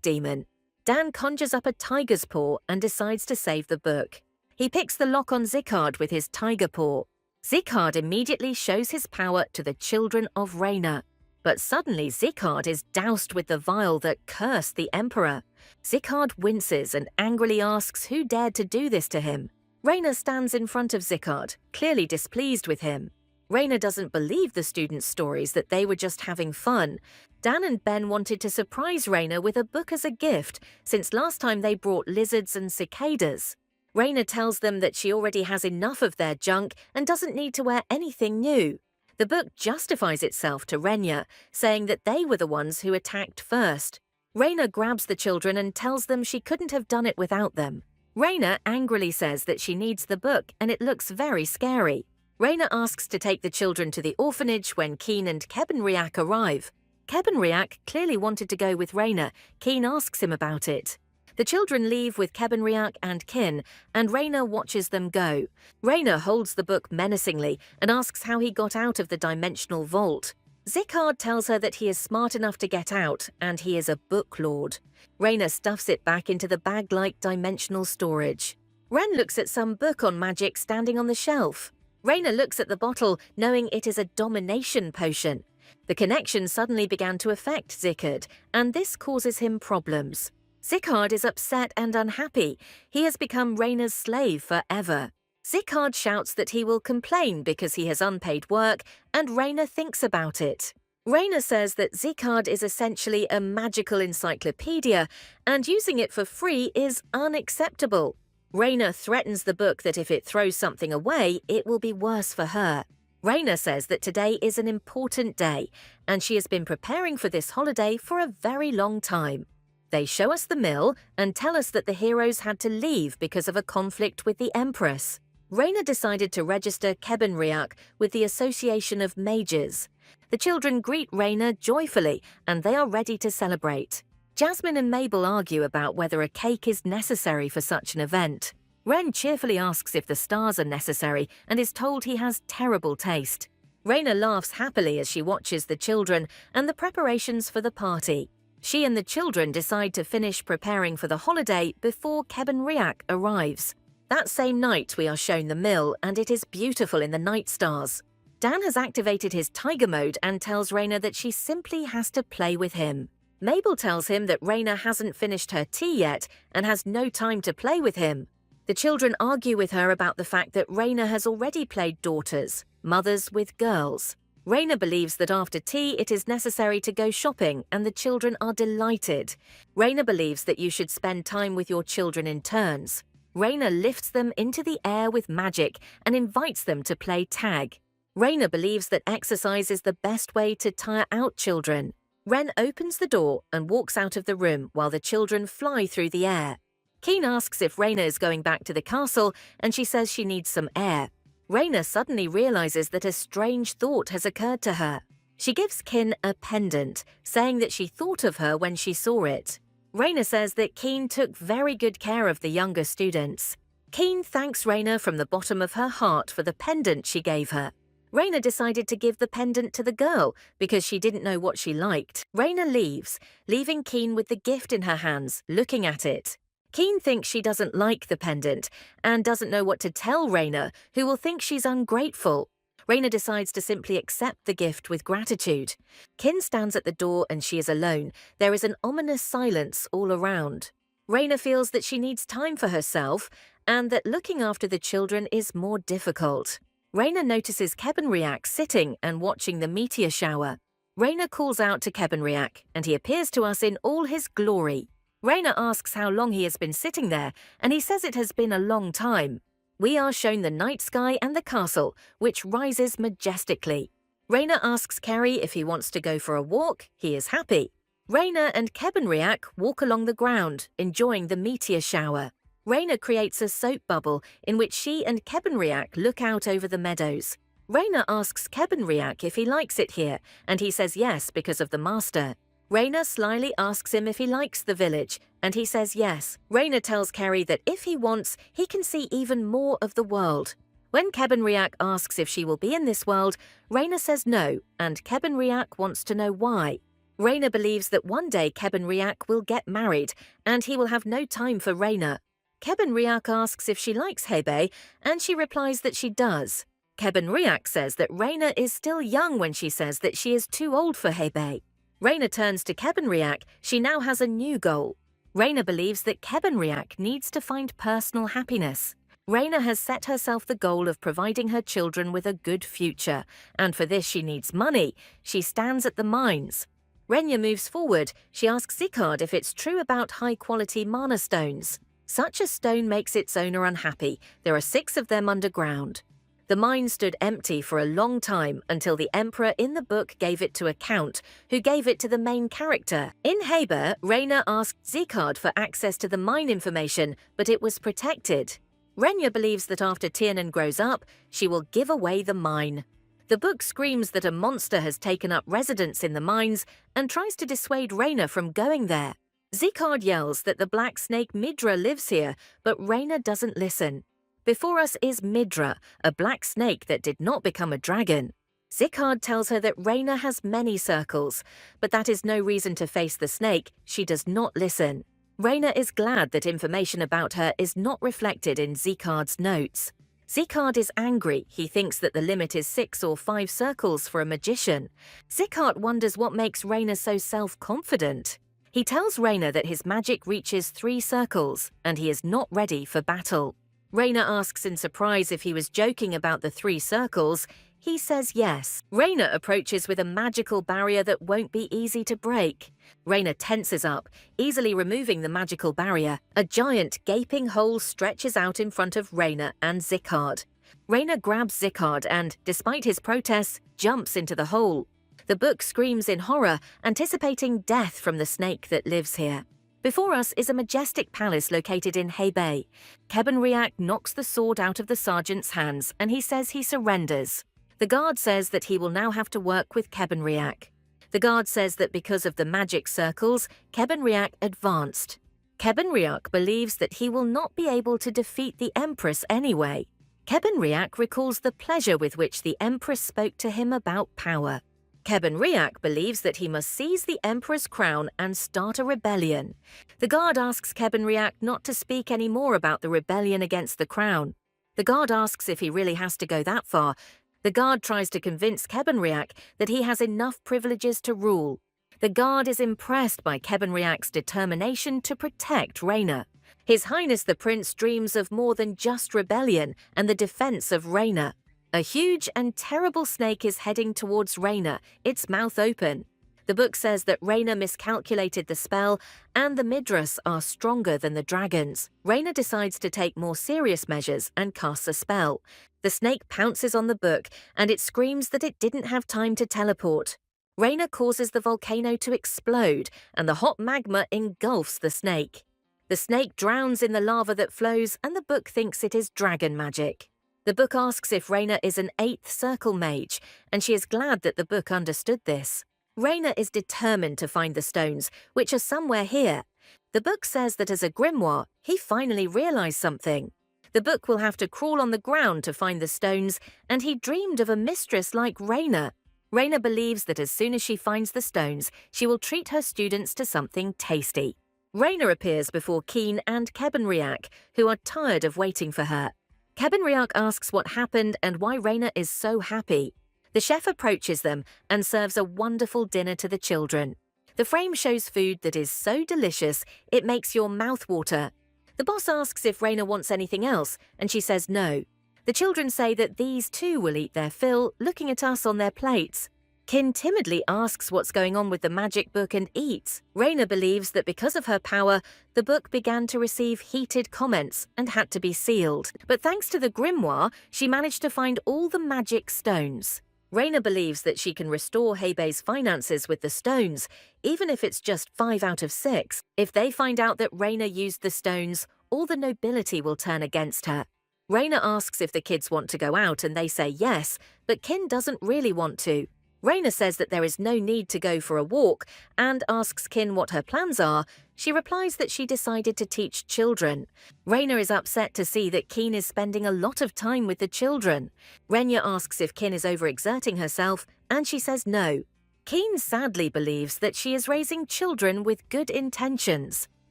demon. Dan conjures up a tiger's paw and decides to save the book. He picks the lock on Zickhart with his tiger paw. Zickhart immediately shows his power to the children of Raina. But suddenly Zickhart is doused with the vial that cursed the Emperor. Zickhart winces and angrily asks who dared to do this to him. Raina stands in front of Zickhart, clearly displeased with him. Raina doesn't believe the students' stories that they were just having fun. Dan and Ben wanted to surprise Raina with a book as a gift, since last time they brought lizards and cicadas. Raina tells them that she already has enough of their junk and doesn't need to wear anything new. The book justifies itself to Renya, saying that they were the ones who attacked first. Raina grabs the children and tells them she couldn't have done it without them. Raina angrily says that she needs the book and it looks very scary. Raina asks to take the children to the orphanage when Keen and Kebenriak arrive. Kebenriak clearly wanted to go with Raina. Keen asks him about it. The children leave with Kebenriak and Kin, and Raina watches them go. Raina holds the book menacingly and asks how he got out of the dimensional vault. Zickhart tells her that he is smart enough to get out, and he is a book lord. Raina stuffs it back into the bag-like dimensional storage. Ren looks at some book on magic standing on the shelf. Raina looks at the bottle, knowing it is a domination potion. The connection suddenly began to affect Zickhart, and this causes him problems. Zickhart is upset and unhappy. He has become Raina's slave forever. Zickhart shouts that he will complain because he has unpaid work, and Raina thinks about it. Raina says that Zickhart is essentially a magical encyclopedia, and using it for free is unacceptable. Raina threatens the book that if it throws something away, it will be worse for her. Raina says that today is an important day, and she has been preparing for this holiday for a very long time. They show us the mill and tell us that the heroes had to leave because of a conflict with the Empress. Raina decided to register Kebenriak with the Association of Mages. The children greet Raina joyfully, and they are ready to celebrate. Jasmine and Mabel argue about whether a cake is necessary for such an event. Ren cheerfully asks if the stars are necessary and is told he has terrible taste. Raina laughs happily as she watches the children and the preparations for the party. She and the children decide to finish preparing for the holiday before Kebenriak arrives. That same night we are shown the mill, and it is beautiful in the night stars. Dan has activated his tiger mode and tells Raina that she simply has to play with him. Mabel tells him that Raina hasn't finished her tea yet and has no time to play with him. The children argue with her about the fact that Raina has already played daughters, mothers with girls. Raina believes that after tea it is necessary to go shopping, and the children are delighted. Raina believes that you should spend time with your children in turns. Raina lifts them into the air with magic and invites them to play tag. Raina believes that exercise is the best way to tire out children. Ren opens the door and walks out of the room while the children fly through the air. Keen asks if Raina is going back to the castle, and she says she needs some air. Raina suddenly realizes that a strange thought has occurred to her. She gives Kin a pendant, saying that she thought of her when she saw it. Raina says that Keen took very good care of the younger students. Keen thanks Raina from the bottom of her heart for the pendant she gave her. Raina decided to give the pendant to the girl because she didn't know what she liked. Raina leaves, leaving Keen with the gift in her hands, looking at it. Keen thinks she doesn't like the pendant and doesn't know what to tell Raina, who will think she's ungrateful. Raina decides to simply accept the gift with gratitude. Kin stands at the door and she is alone. There is an ominous silence all around. Raina feels that she needs time for herself and that looking after the children is more difficult. Raina notices Kebenriak sitting and watching the meteor shower. Raina calls out to Kebenriak and he appears to us in all his glory. Raina asks how long he has been sitting there and he says it has been a long time. We are shown the night sky and the castle, which rises majestically. Raina asks Kerry if he wants to go for a walk. He is happy. Raina and Kebenriak walk along the ground, enjoying the meteor shower. Raina creates a soap bubble in which she and Kebenriak look out over the meadows. Raina asks Kebenriak if he likes it here, and he says yes because of the master. Raina slyly asks him if he likes the village, and he says yes. Raina tells Kerry that if he wants, he can see even more of the world. When Kebenriak asks if she will be in this world, Raina says no, and Kebenriak wants to know why. Raina believes that one day Kebenriak will get married, and he will have no time for Raina. Kebenriak asks if she likes Hebe, and she replies that she does. Kebenriak says that Raina is still young when she says that she is too old for Hebe. Raina turns to Kebenriak. She now has a new goal. Raina believes that Kebenriak needs to find personal happiness. Raina has set herself the goal of providing her children with a good future, and for this she needs money. She stands at the mines. Renya moves forward. She asks Zikard if it's true about high-quality mana stones. Such a stone makes its owner unhappy. There are 6 of them underground. The mine stood empty for a long time until the emperor in the book gave it to a count, who gave it to the main character. In Haber, Raina asked Zikard for access to the mine information, but it was protected. Renya believes that after Tiernan grows up, she will give away the mine. The book screams that a monster has taken up residence in the mines and tries to dissuade Raina from going there. Zikard yells that the black snake Midra lives here, but Raina doesn't listen. Before us is Midra, a black snake that did not become a dragon. Zikard tells her that Raina has many circles, but that is no reason to face the snake. She does not listen. Raina is glad that information about her is not reflected in Zikard's notes. Zikard is angry. He thinks that the limit is 6 or 5 circles for a magician. Zikard wonders what makes Raina so self-confident. He tells Raina that his magic reaches 3 circles, and he is not ready for battle. Raina asks in surprise if he was joking about the 3 circles. He says yes. Raina approaches with a magical barrier that won't be easy to break. Raina tenses up, easily removing the magical barrier. A giant gaping hole stretches out in front of Raina and Zikard. Raina grabs Zikard and, despite his protests, jumps into the hole. The book screams in horror, anticipating death from the snake that lives here. Before us is a majestic palace located in Hebei. Kebenriak knocks the sword out of the sergeant's hands and he says he surrenders. The guard says that he will now have to work with Kebenriak. The guard says that because of the magic circles, Kebenriak advanced. Kebenriak believes that he will not be able to defeat the Empress anyway. Kebenriak recalls the pleasure with which the Empress spoke to him about power. Kebenriak believes that he must seize the Emperor's crown and start a rebellion. The guard asks Kebenriak not to speak any more about the rebellion against the crown. The guard asks if he really has to go that far. The guard tries to convince Kebenriak that he has enough privileges to rule. The guard is impressed by Kebenriak's determination to protect Raina. His Highness the Prince dreams of more than just rebellion and the defense of Raina. A huge and terrible snake is heading towards Raina, its mouth open. The book says that Raina miscalculated the spell and the Midras are stronger than the dragons. Raina decides to take more serious measures and casts a spell. The snake pounces on the book and it screams that it didn't have time to teleport. Raina causes the volcano to explode and the hot magma engulfs the snake. The snake drowns in the lava that flows and the book thinks it is dragon magic. The book asks if Raina is an 8th circle mage, and she is glad that the book understood this. Raina is determined to find the stones, which are somewhere here. The book says that as a grimoire, he finally realized something. The book will have to crawl on the ground to find the stones, and he dreamed of a mistress like Raina. Raina believes that as soon as she finds the stones, she will treat her students to something tasty. Raina appears before Keen and Kebenriak, who are tired of waiting for her. Kebenriak asks what happened and why Raina is so happy. The chef approaches them and serves a wonderful dinner to the children. The frame shows food that is so delicious it makes your mouth water. The boss asks if Raina wants anything else, and she says no. The children say that these too will eat their fill, looking at us on their plates. Kin timidly asks what's going on with the magic book and eats. Raina believes that because of her power, the book began to receive heated comments and had to be sealed. But thanks to the grimoire, she managed to find all the magic stones. Raina believes that she can restore Heibei's finances with the stones, even if it's just 5 out of 6. If they find out that Raina used the stones, all the nobility will turn against her. Raina asks if the kids want to go out and they say yes, but Kin doesn't really want to. Raina says that there is no need to go for a walk and asks Kin what her plans are. She replies that she decided to teach children. Raina is upset to see that Kin is spending a lot of time with the children. Renya asks if Kin is overexerting herself, and she says no. Kin sadly believes that she is raising children with good intentions.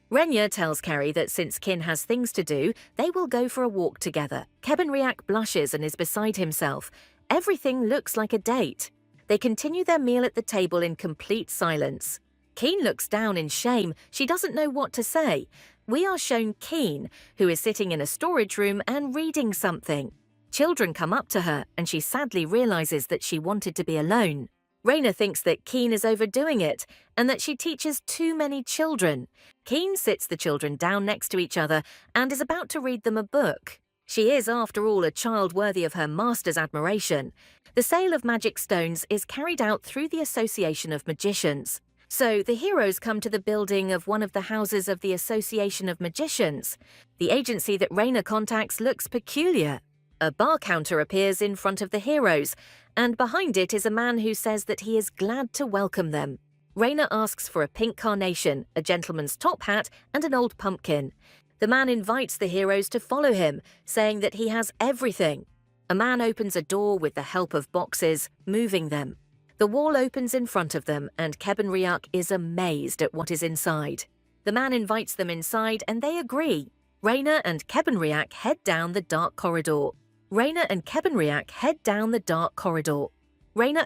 Renya tells Carrie that since Kin has things to do, they will go for a walk together. Kebenriak blushes and is beside himself. Everything looks like a date. They continue their meal at the table in complete silence. Keen looks down in shame. She doesn't know what to say. We are shown Keen, who is sitting in a storage room and reading something. Children come up to her, and she sadly realizes that she wanted to be alone. Raina thinks that Keen is overdoing it, and that she teaches too many children. Keen sits the children down next to each other and is about to read them a book. She is, after all, a child worthy of her master's admiration. The sale of magic stones is carried out through the Association of Magicians. So the heroes come to the building of one of the houses of the Association of Magicians. The agency that Raina contacts looks peculiar. A bar counter appears in front of the heroes, and behind it is a man who says that he is glad to welcome them. Raina asks for a pink carnation, a gentleman's top hat, and an old pumpkin. The man invites the heroes to follow him, saying that he has everything. A man opens a door with the help of boxes, moving them. The wall opens in front of them, and Kebenriak is amazed at what is inside. The man invites them inside, and they agree. Raina and Kebenriak head down the dark corridor. Raina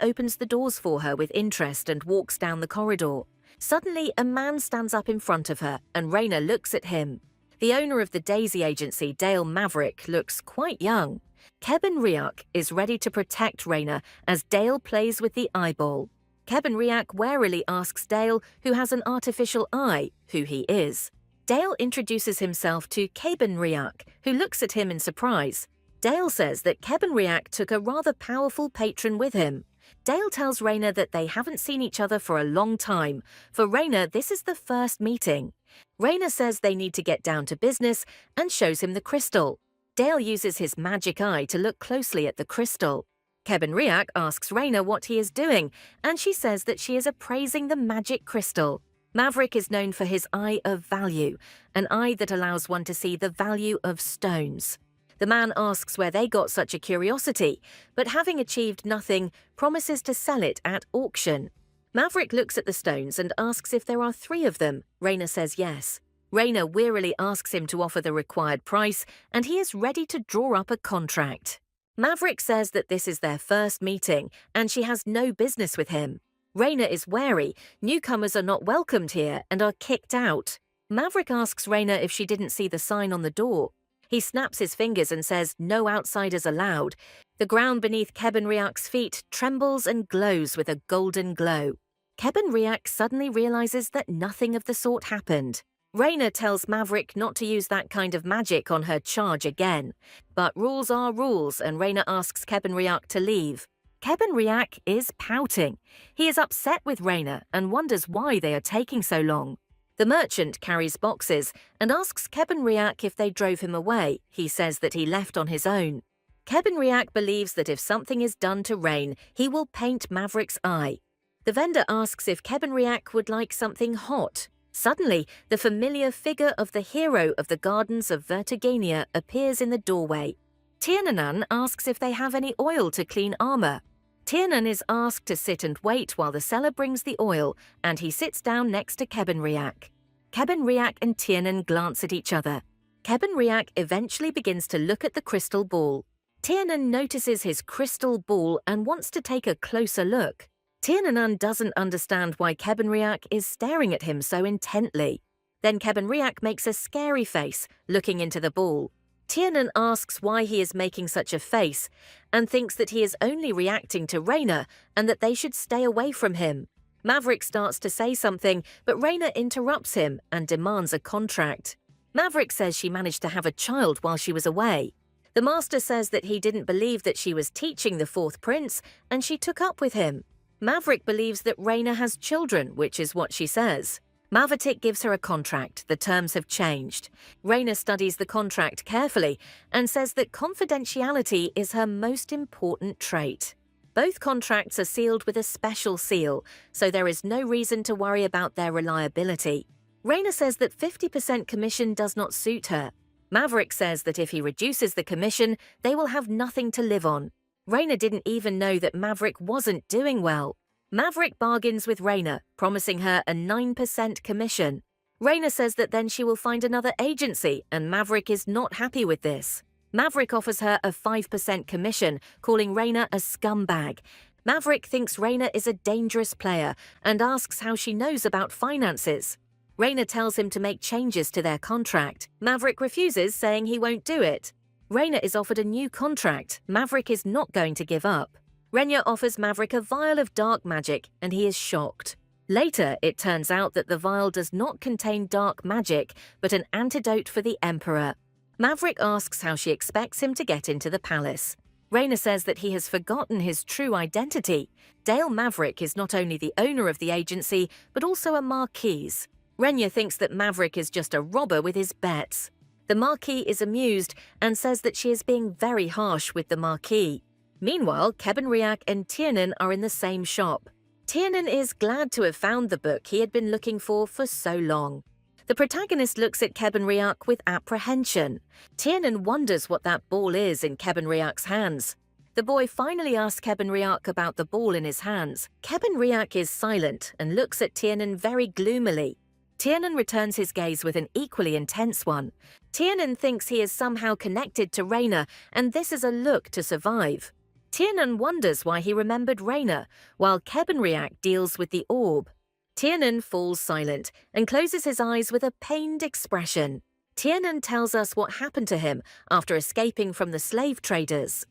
opens the doors for her with interest and walks down the corridor. Suddenly, a man stands up in front of her, and Raina looks at him. The owner of the Daisy agency, Dale Maverick, looks quite young. Kebenriak is ready to protect Raina as Dale plays with the eyeball. Kebenriak warily asks Dale, who has an artificial eye, who he is. Dale introduces himself to Kebenriak, who looks at him in surprise. Dale says that Kebenriak took a rather powerful patron with him. Dale tells Raina that they haven't seen each other for a long time. For Raina, this is the first meeting. Raina says they need to get down to business and shows him the crystal. Dale uses his magic eye to look closely at the crystal. Kebenriak asks Raina what he is doing, and she says that she is appraising the magic crystal. Maverick is known for his eye of value, an eye that allows one to see the value of stones. The man asks where they got such a curiosity, but having achieved nothing, promises to sell it at auction. Maverick looks at the stones and asks if there are 3 of them. Raina says yes. Raina wearily asks him to offer the required price, and he is ready to draw up a contract. Maverick says that this is their first meeting, and she has no business with him. Raina is wary. Newcomers are not welcomed here and are kicked out. Maverick asks Raina if she didn't see the sign on the door. He snaps his fingers and says no outsiders allowed. The ground beneath Kebenriak's feet trembles and glows with a golden glow. Kebenriak suddenly realizes that nothing of the sort happened. Raina tells Maverick not to use that kind of magic on her charge again. But rules are rules, and Raina asks Kebenriak to leave. Kebenriak is pouting. He is upset with Raina and wonders why they are taking so long. The merchant carries boxes and asks Kebenriak if they drove him away. He says that he left on his own. Kebenriak believes that if something is done to Rain, he will paint Maverick's eye. The vendor asks if Kebenriak would like something hot. Suddenly, the familiar figure of the hero of the Gardens of Vertigania appears in the doorway. Tiernan asks if they have any oil to clean armor. Tiernan is asked to sit and wait while the seller brings the oil, and he sits down next to Kebenriak. Kebenriak and Tiernan glance at each other. Kebenriak eventually begins to look at the crystal ball. Tiernan notices his crystal ball and wants to take a closer look. Tiernan doesn't understand why Kebenriak is staring at him so intently. Then Kebenriak makes a scary face, looking into the ball. Tiernan asks why he is making such a face, and thinks that he is only reacting to Raina and that they should stay away from him. Maverick starts to say something, but Raina interrupts him and demands a contract. Maverick says she managed to have a child while she was away. The master says that he didn't believe that she was teaching the fourth prince, and she took up with him. Maverick believes that Raina has children, which is what she says. Maverick gives her a contract. The terms have changed. Raina studies the contract carefully and says that confidentiality is her most important trait. Both contracts are sealed with a special seal, so there is no reason to worry about their reliability. Raina says that 50% commission does not suit her. Maverick says that if he reduces the commission, they will have nothing to live on. Raina didn't even know that Maverick wasn't doing well. Maverick bargains with Raina, promising her a 9% commission. Raina says that then she will find another agency, and Maverick is not happy with this. Maverick offers her a 5% commission, calling Raina a scumbag. Maverick thinks Raina is a dangerous player and asks how she knows about finances. Raina tells him to make changes to their contract. Maverick refuses, saying he won't do it. Raina is offered a new contract. Maverick is not going to give up. Renya offers Maverick a vial of dark magic, and he is shocked. Later, it turns out that the vial does not contain dark magic, but an antidote for the Emperor. Maverick asks how she expects him to get into the palace. Raina says that he has forgotten his true identity. Dale Maverick is not only the owner of the agency, but also a marquise. Renya thinks that Maverick is just a robber with his bets. The Marquis is amused and says that she is being very harsh with the Marquis. Meanwhile, Kebenriak and Tiernan are in the same shop. Tiernan is glad to have found the book he had been looking for so long. The protagonist looks at Kebenriak with apprehension. Tiernan wonders what that ball is in Kebenriak's hands. The boy finally asks Kebenriak about the ball in his hands. Kebenriak is silent and looks at Tiernan very gloomily. Tiernan returns his gaze with an equally intense one. Tiernan thinks he is somehow connected to Raina, and this is a look to survive. Tiernan wonders why he remembered Raina, while Kebenriak deals with the orb. Tiernan falls silent and closes his eyes with a pained expression. Tiernan tells us what happened to him after escaping from the slave traders.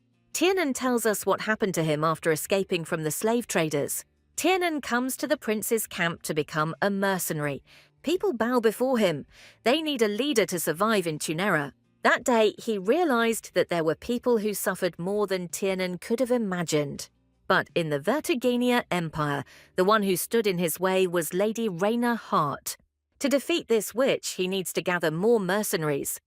Tiernan comes to the prince's camp to become a mercenary. People bow before him. They need a leader to survive in Tunera. That day, he realized that there were people who suffered more than Tiernan could have imagined. But in the Vertigania Empire, the one who stood in his way was Lady Raina Hart. To defeat this witch, he needs to gather more mercenaries.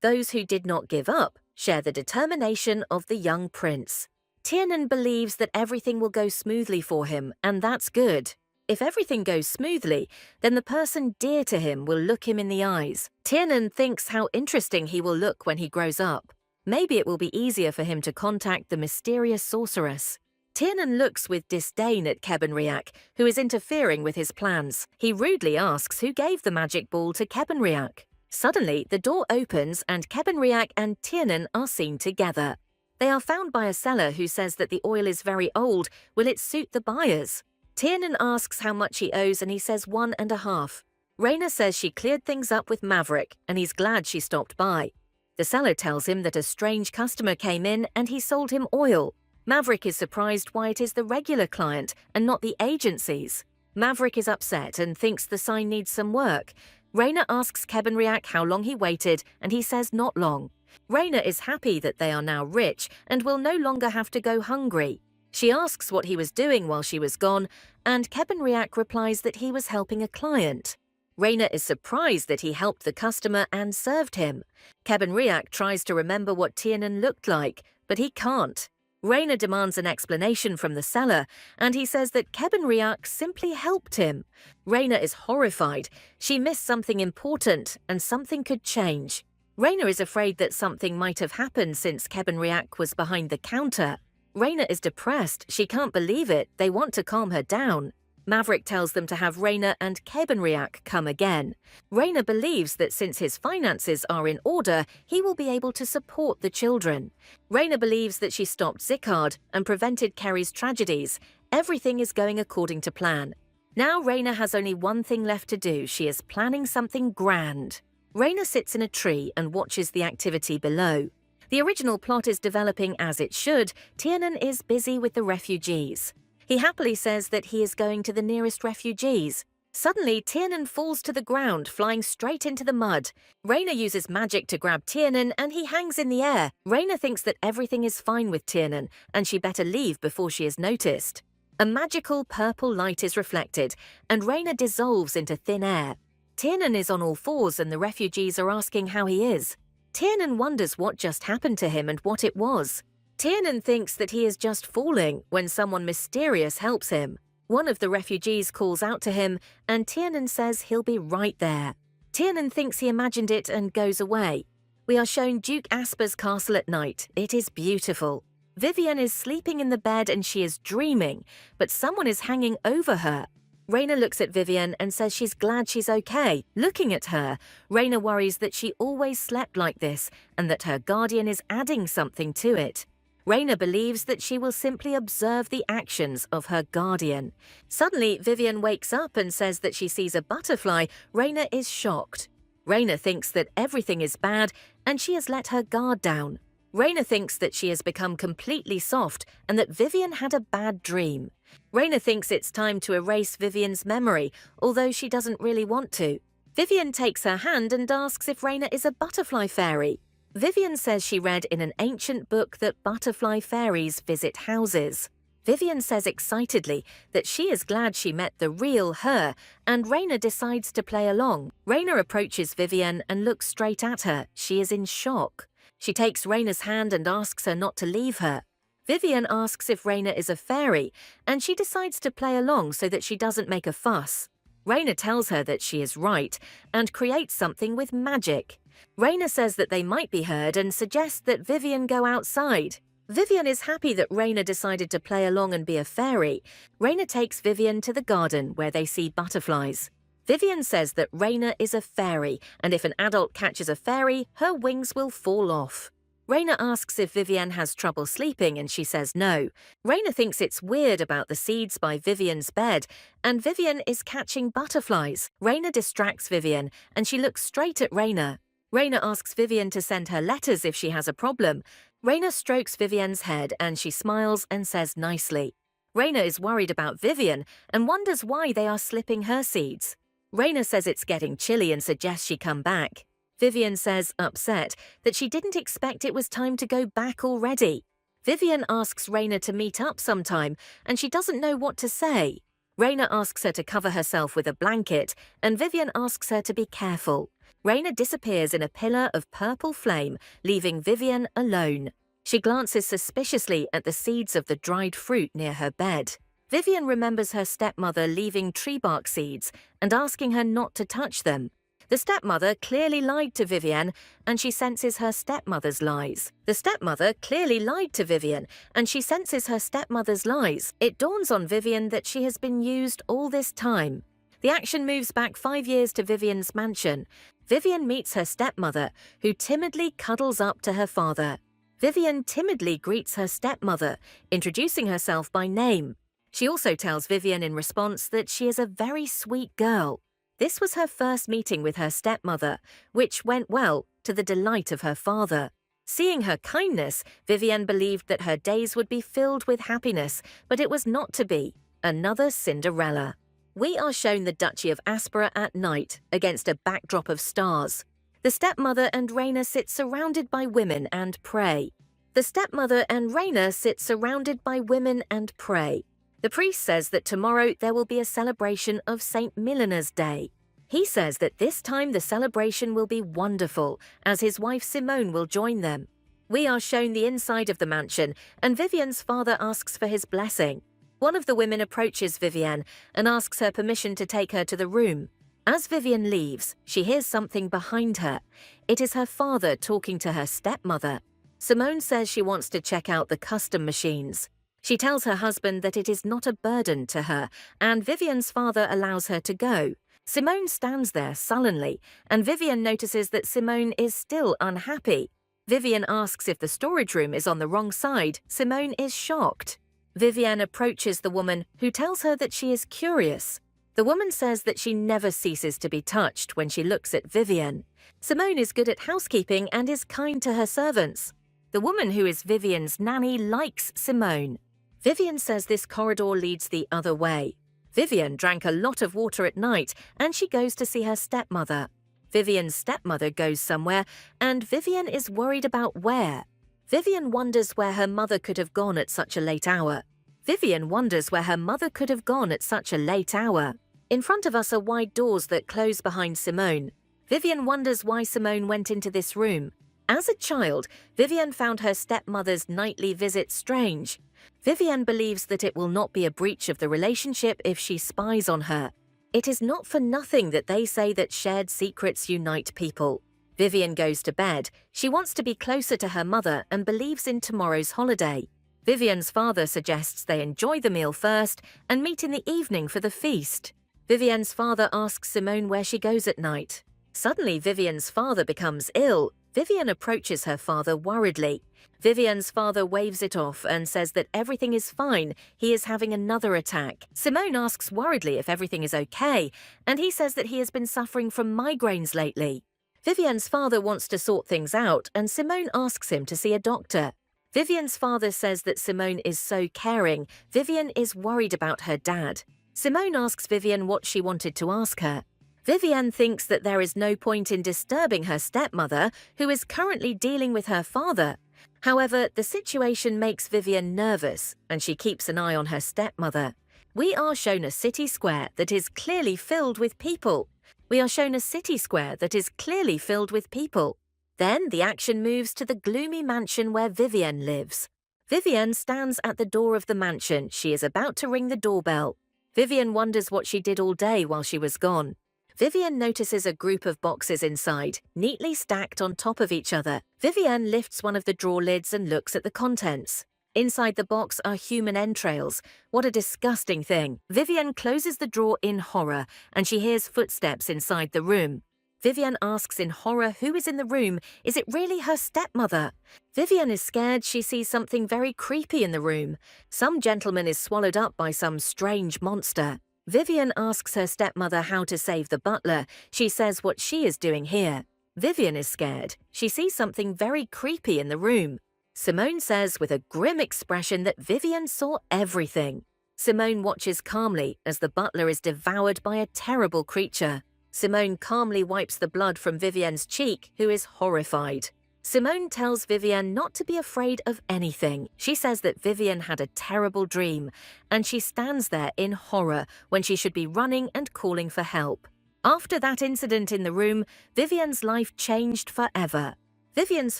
Those who did not give up share the determination of the young prince. Tiernan believes that everything will go smoothly for him, and that's good. If everything goes smoothly, then the person dear to him will look him in the eyes. Tiernan thinks how interesting he will look when he grows up. Maybe it will be easier for him to contact the mysterious sorceress. Tiernan looks with disdain at Kebenriak, who is interfering with his plans. He rudely asks who gave the magic ball to Kebenriak. Suddenly, the door opens and Kebenriak and Tiernan are seen together. They are found by a seller who says that the oil is very old. Will it suit the buyers? Tiernan asks how much he owes and he says 1.5. Raina says she cleared things up with Maverick and he's glad she stopped by. The seller tells him that a strange customer came in and he sold him oil. Maverick is surprised why it is the regular client and not the agency's. Maverick is upset and thinks the sign needs some work. Raina asks Kebenriak how long he waited and he says not long. Raina is happy that they are now rich and will no longer have to go hungry. She asks what he was doing while she was gone, and Kebenriak replies that he was helping a client. Raina is surprised that he helped the customer and served him. Kebenriak tries to remember what Tiernan looked like, but he can't. Raina demands an explanation from the seller, and he says that Kebenriak simply helped him. Raina is horrified. She missed something important, and something could change. Raina is afraid that something might have happened since Kebenriak was behind the counter. Raina is depressed. She can't believe it. They want to calm her down. Maverick tells them to have Raina and Kebenriak come again. Raina believes that since his finances are in order, he will be able to support the children. Raina believes that she stopped Zikard and prevented Kerry's tragedies. Everything is going according to plan. Now Raina has only one thing left to do. She is planning something grand. Raina sits in a tree and watches the activity below. The original plot is developing as it should. Tiernan is busy with the refugees. He happily says that he is going to the nearest refugees. Suddenly, Tiernan falls to the ground, flying straight into the mud. Raina uses magic to grab Tiernan and he hangs in the air. Raina thinks that everything is fine with Tiernan and she better leave before she is noticed. A magical purple light is reflected and Raina dissolves into thin air. Tiernan is on all fours and the refugees are asking how he is. Tiernan wonders what just happened to him and what it was. Tiernan thinks that he is just falling when someone mysterious helps him. One of the refugees calls out to him, and Tiernan says he'll be right there. Tiernan thinks he imagined it and goes away. We are shown Duke Asper's castle at night. It is beautiful. Vivian is sleeping in the bed and she is dreaming, but someone is hanging over her. Raina looks at Vivian and says she's glad she's okay. Looking at her, Raina worries that she always slept like this and that her guardian is adding something to it. Raina believes that she will simply observe the actions of her guardian. Suddenly, Vivian wakes up and says that she sees a butterfly. Raina is shocked. Raina thinks that everything is bad and she has let her guard down. Raina thinks that she has become completely soft and that Vivian had a bad dream. Raina thinks it's time to erase Vivian's memory, although she doesn't really want to. Vivian takes her hand and asks if Raina is a butterfly fairy. Vivian says she read in an ancient book that butterfly fairies visit houses. Vivian says excitedly that she is glad she met the real her, and Raina decides to play along. Raina approaches Vivian and looks straight at her. She is in shock. She takes Raina's hand and asks her not to leave her. Vivian asks if Raina is a fairy, and she decides to play along so that she doesn't make a fuss. Raina tells her that she is right and creates something with magic. Raina says that they might be heard and suggests that Vivian go outside. Vivian is happy that Raina decided to play along and be a fairy. Raina takes Vivian to the garden where they see butterflies. Vivian says that Raina is a fairy, and if an adult catches a fairy, her wings will fall off. Raina asks if Vivian has trouble sleeping and she says no. Raina thinks it's weird about the seeds by Vivian's bed, and Vivian is catching butterflies. Raina distracts Vivian and she looks straight at Raina. Raina asks Vivian to send her letters if she has a problem. Raina strokes Vivian's head and she smiles and says nicely. Raina is worried about Vivian and wonders why they are slipping her seeds. Raina says it's getting chilly and suggests she come back. Vivian says, upset, that she didn't expect it was time to go back already. Vivian asks Raina to meet up sometime, and she doesn't know what to say. Raina asks her to cover herself with a blanket, and Vivian asks her to be careful. Raina disappears in a pillar of purple flame, leaving Vivian alone. She glances suspiciously at the seeds of the dried fruit near her bed. Vivian remembers her stepmother leaving tree bark seeds and asking her not to touch them. The stepmother clearly lied to Vivian, and she senses her stepmother's lies. The stepmother clearly lied to Vivian, and she senses her stepmother's lies. It dawns on Vivian that she has been used all this time. The action moves back 5 years to Vivian's mansion. Vivian meets her stepmother, who timidly cuddles up to her father. Vivian timidly greets her stepmother, introducing herself by name. She also tells Vivian in response that she is a very sweet girl. This was her first meeting with her stepmother, which went well, to the delight of her father. Seeing her kindness, Vivian believed that her days would be filled with happiness, but it was not to be. Another Cinderella. We are shown the Duchy of Aspera at night, against a backdrop of stars. The stepmother and Raina sit surrounded by women and pray. The stepmother and Raina sit surrounded by women and pray. The priest says that tomorrow there will be a celebration of St. Milena's Day. He says that this time the celebration will be wonderful, as his wife Simone will join them. We are shown the inside of the mansion, and Vivian's father asks for his blessing. One of the women approaches Vivian and asks her permission to take her to the room. As Vivian leaves, she hears something behind her. It is her father talking to her stepmother. Simone says she wants to check out the custom machines. She tells her husband that it is not a burden to her, and Vivian's father allows her to go. Simone stands there sullenly, and Vivian notices that Simone is still unhappy. Vivian asks if the storage room is on the wrong side. Simone is shocked. Vivian approaches the woman, who tells her that she is curious. The woman says that she never ceases to be touched when she looks at Vivian. Simone is good at housekeeping and is kind to her servants. The woman who is Vivian's nanny likes Simone. Vivian says this corridor leads the other way. Vivian drank a lot of water at night and she goes to see her stepmother. Vivian's stepmother goes somewhere and Vivian is worried about where. Vivian wonders where her mother could have gone at such a late hour. Vivian wonders where her mother could have gone at such a late hour. In front of us are wide doors that close behind Simone. Vivian wonders why Simone went into this room. As a child, Vivian found her stepmother's nightly visit strange. Vivian believes that it will not be a breach of the relationship if she spies on her. It is not for nothing that they say that shared secrets unite people. Vivian goes to bed. She wants to be closer to her mother and believes in tomorrow's holiday. Vivian's father suggests they enjoy the meal first and meet in the evening for the feast. Vivian's father asks Simone where she goes at night. Suddenly, Vivian's father becomes ill. Vivian approaches her father worriedly. Vivian's father waves it off and says that everything is fine. He is having another attack. Simone asks worriedly if everything is okay, and he says that he has been suffering from migraines lately. Vivian's father wants to sort things out, and Simone asks him to see a doctor. Vivian's father says that Simone is so caring. Vivian is worried about her dad. Simone asks Vivian what she wanted to ask her. Vivian thinks that there is no point in disturbing her stepmother, who is currently dealing with her father. However, the situation makes Vivian nervous, and she keeps an eye on her stepmother. We are shown a city square that is clearly filled with people. We are shown a city square that is clearly filled with people. Then the action moves to the gloomy mansion where Vivian lives. Vivian stands at the door of the mansion. She is about to ring the doorbell. Vivian wonders what she did all day while she was gone. Vivian notices a group of boxes inside, neatly stacked on top of each other. Vivian lifts one of the drawer lids and looks at the contents. Inside the box are human entrails. What a disgusting thing. Vivian closes the drawer in horror, and she hears footsteps inside the room. Vivian asks in horror who is in the room. Is it really her stepmother? Vivian is scared. She sees something very creepy in the room. Some gentleman is swallowed up by some strange monster. Vivian asks her stepmother how to save the butler. She says what she is doing here. Vivian is scared. She sees something very creepy in the room. Simone says with a grim expression that Vivian saw everything. Simone watches calmly as the butler is devoured by a terrible creature. Simone calmly wipes the blood from Vivian's cheek, who is horrified. Simone tells Vivian not to be afraid of anything. She says that Vivian had a terrible dream, and she stands there in horror when she should be running and calling for help. After that incident in the room, Vivian's life changed forever. Vivian's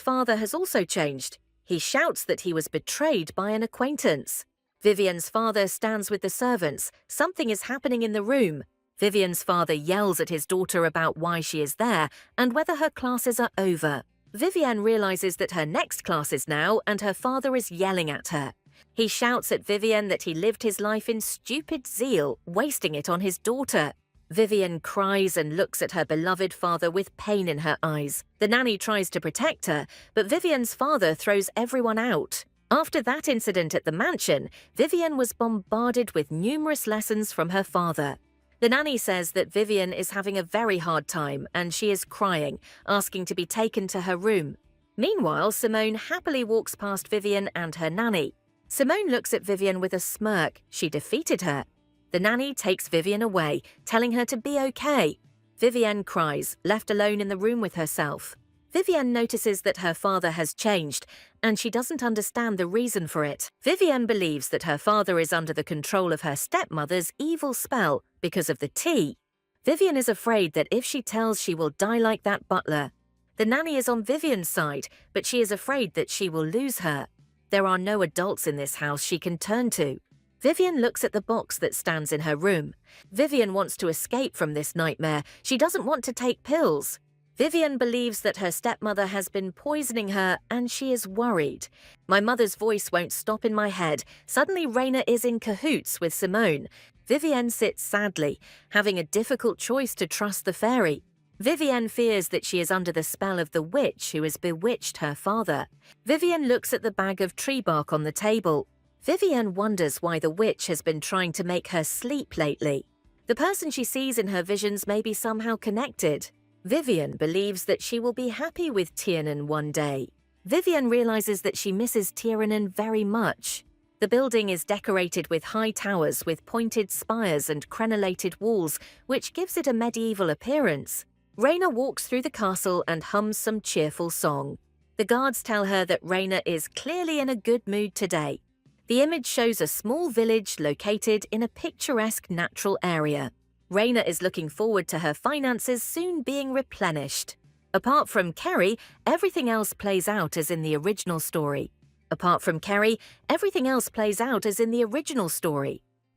father has also changed. He shouts that he was betrayed by an acquaintance. Vivian's father stands with the servants. Something is happening in the room. Vivian's father yells at his daughter about why she is there and whether her classes are over. Vivian realizes that her next class is now, and her father is yelling at her. He shouts at Vivian that he lived his life in stupid zeal, wasting it on his daughter. Vivian cries and looks at her beloved father with pain in her eyes. The nanny tries to protect her, but Vivian's father throws everyone out. After that incident at the mansion, Vivian was bombarded with numerous lessons from her father. The nanny says that Vivian is having a very hard time and she is crying, asking to be taken to her room. Meanwhile, Simone happily walks past Vivian and her nanny. Simone looks at Vivian with a smirk. She defeated her. The nanny takes Vivian away, telling her to be okay. Vivian cries, left alone in the room with herself. Vivian notices that her father has changed, and she doesn't understand the reason for it. Vivian believes that her father is under the control of her stepmother's evil spell because of the tea. Vivian is afraid that if she tells, she will die like that butler. The nanny is on Vivian's side, but she is afraid that she will lose her. There are no adults in this house she can turn to. Vivian looks at the box that stands in her room. Vivian wants to escape from this nightmare. She doesn't want to take pills. Vivian believes that her stepmother has been poisoning her, and she is worried. My mother's voice won't stop in my head. Suddenly Raina is in cahoots with Simone. Vivienne sits sadly, having a difficult choice to trust the fairy. Vivienne fears that she is under the spell of the witch who has bewitched her father. Vivienne looks at the bag of tree bark on the table. Vivienne wonders why the witch has been trying to make her sleep lately. The person she sees in her visions may be somehow connected. Vivienne believes that she will be happy with Tiernan one day. Vivienne realizes that she misses Tiernan very much. The building is decorated with high towers with pointed spires and crenellated walls, which gives it a medieval appearance. Raina walks through the castle and hums some cheerful song. The guards tell her that Raina is clearly in a good mood today. The image shows a small village located in a picturesque natural area. Raina is looking forward to her finances soon being replenished. Apart from Kerry, everything else plays out as in the original story.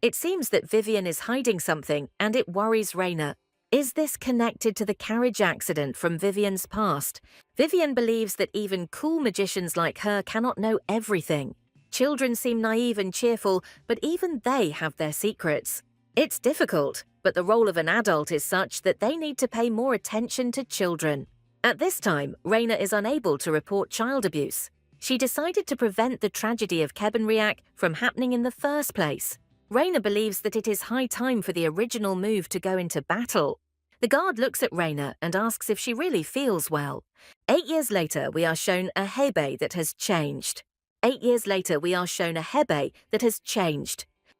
It seems that Vivian is hiding something, and it worries Raina. Is this connected to the carriage accident from Vivian's past? Vivian believes that even cool magicians like her cannot know everything. Children seem naive and cheerful, but even they have their secrets. It's difficult, but the role of an adult is such that they need to pay more attention to children. At this time, Raina is unable to report child abuse. She decided to prevent the tragedy of Kebenriak from happening in the first place. Raina believes that it is high time for the original move to go into battle. The guard looks at Raina and asks if she really feels well. 8 years later, we are shown a Hebe that has changed.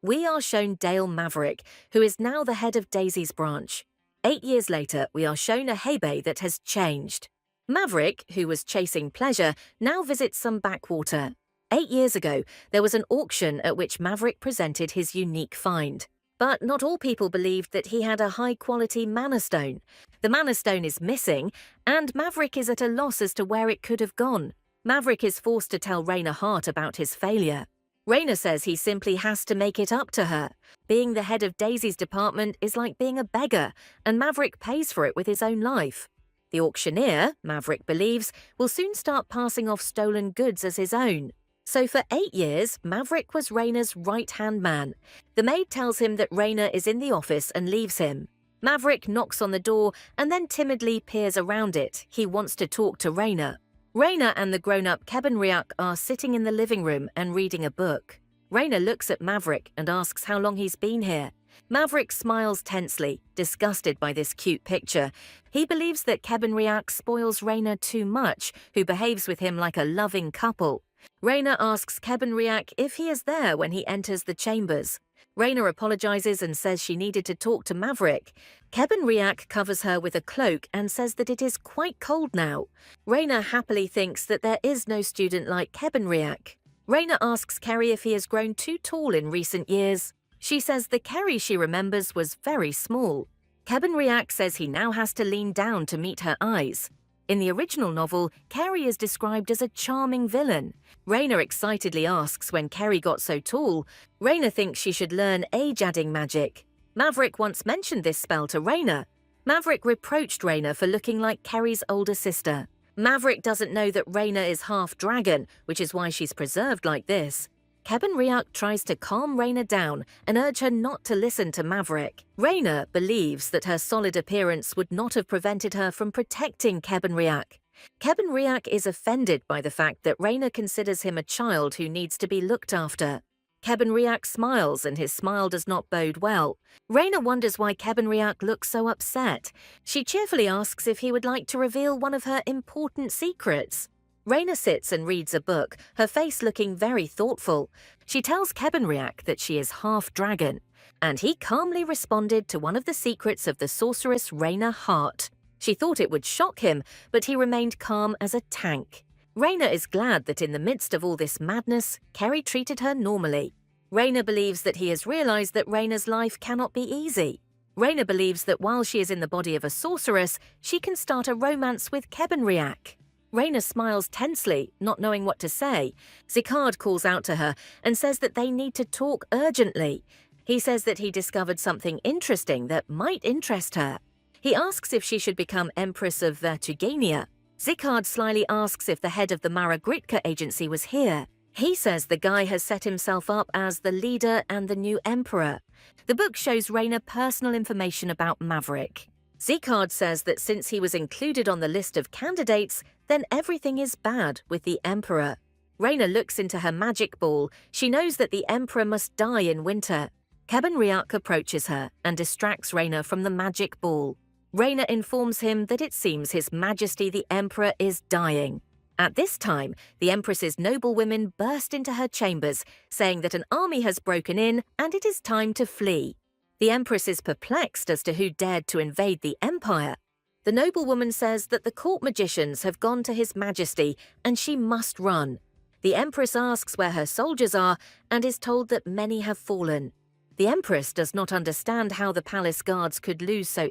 We are shown Dale Maverick, who is now the head of Daisy's branch. 8 years later, we are shown a Hebe that has changed. Maverick, who was chasing pleasure, now visits some backwater. 8 years ago, there was an auction at which Maverick presented his unique find. But not all people believed that he had a high-quality Mana Stone. The Mana Stone is missing, and Maverick is at a loss as to where it could have gone. Maverick is forced to tell Raina Hart about his failure. Raina says he simply has to make it up to her. Being the head of Daisy's department is like being a beggar, and Maverick pays for it with his own life. The auctioneer, Maverick believes, will soon start passing off stolen goods as his own. So for 8 years, Maverick was Raina's right-hand man. The maid tells him that Raina is in the office and leaves him. Maverick knocks on the door and then timidly peers around it. He wants to talk to Raina. Raina and the grown-up Kebenriak are sitting in the living room and reading a book. Raina looks at Maverick and asks how long he's been here. Maverick smiles tensely, disgusted by this cute picture. He believes that Kebenriak spoils Raina too much, who behaves with him like a loving couple. Raina asks Kebenriak if he is there when he enters the chambers. Raina apologizes and says she needed to talk to Maverick. Kebenriak covers her with a cloak and says that it is quite cold now. Raina happily thinks that there is no student like Kebenriak. Raina asks Kerry if he has grown too tall in recent years. She says the Kerry she remembers was very small. Kebenriak says he now has to lean down to meet her eyes. In the original novel, Kerry is described as a charming villain. Raina excitedly asks when Kerry got so tall. Raina thinks she should learn age-adding magic. Maverick once mentioned this spell to Raina. Maverick reproached Raina for looking like Kerry's older sister. Maverick doesn't know that Raina is half dragon, which is why she's preserved like this. Kebenriak tries to calm Raina down and urge her not to listen to Maverick. Raina believes that her solid appearance would not have prevented her from protecting Kebenriak. Kebenriak is offended by the fact that Raina considers him a child who needs to be looked after. Kebenriak smiles, and his smile does not bode well. Raina wonders why Kebenriak looks so upset. She cheerfully asks if he would like to reveal one of her important secrets. Raina sits and reads a book, her face looking very thoughtful. She tells Kebenriak that she is half dragon, and he calmly responded to one of the secrets of the sorceress Raina Hart. She thought it would shock him, but he remained calm as a tank. Raina is glad that in the midst of all this madness, Kerry treated her normally. Raina believes that he has realized that Raina's life cannot be easy. Raina believes that while she is in the body of a sorceress, she can start a romance with Kebenriak. Raina smiles tensely, not knowing what to say. Zikard calls out to her and says that they need to talk urgently. He says that he discovered something interesting that might interest her. He asks if she should become Empress of Vertugania. Zikard slyly asks if the head of the Maragritka agency was here. He says the guy has set himself up as the leader and the new emperor. The book shows Raina personal information about Maverick. Zikard says that since he was included on the list of candidates, then everything is bad with the emperor. Raina looks into her magic ball. She knows that the emperor must die in winter. Kebenriak approaches her and distracts Raina from the magic ball. Raina informs him that it seems His Majesty the Emperor is dying. At this time, the Empress's noblewomen burst into her chambers, saying that an army has broken in and it is time to flee. The Empress is perplexed as to who dared to invade the empire. The noblewoman says that the court magicians have gone to His Majesty and she must run. The Empress asks where her soldiers are and is told that many have fallen. The Empress does not understand how the palace guards could lose so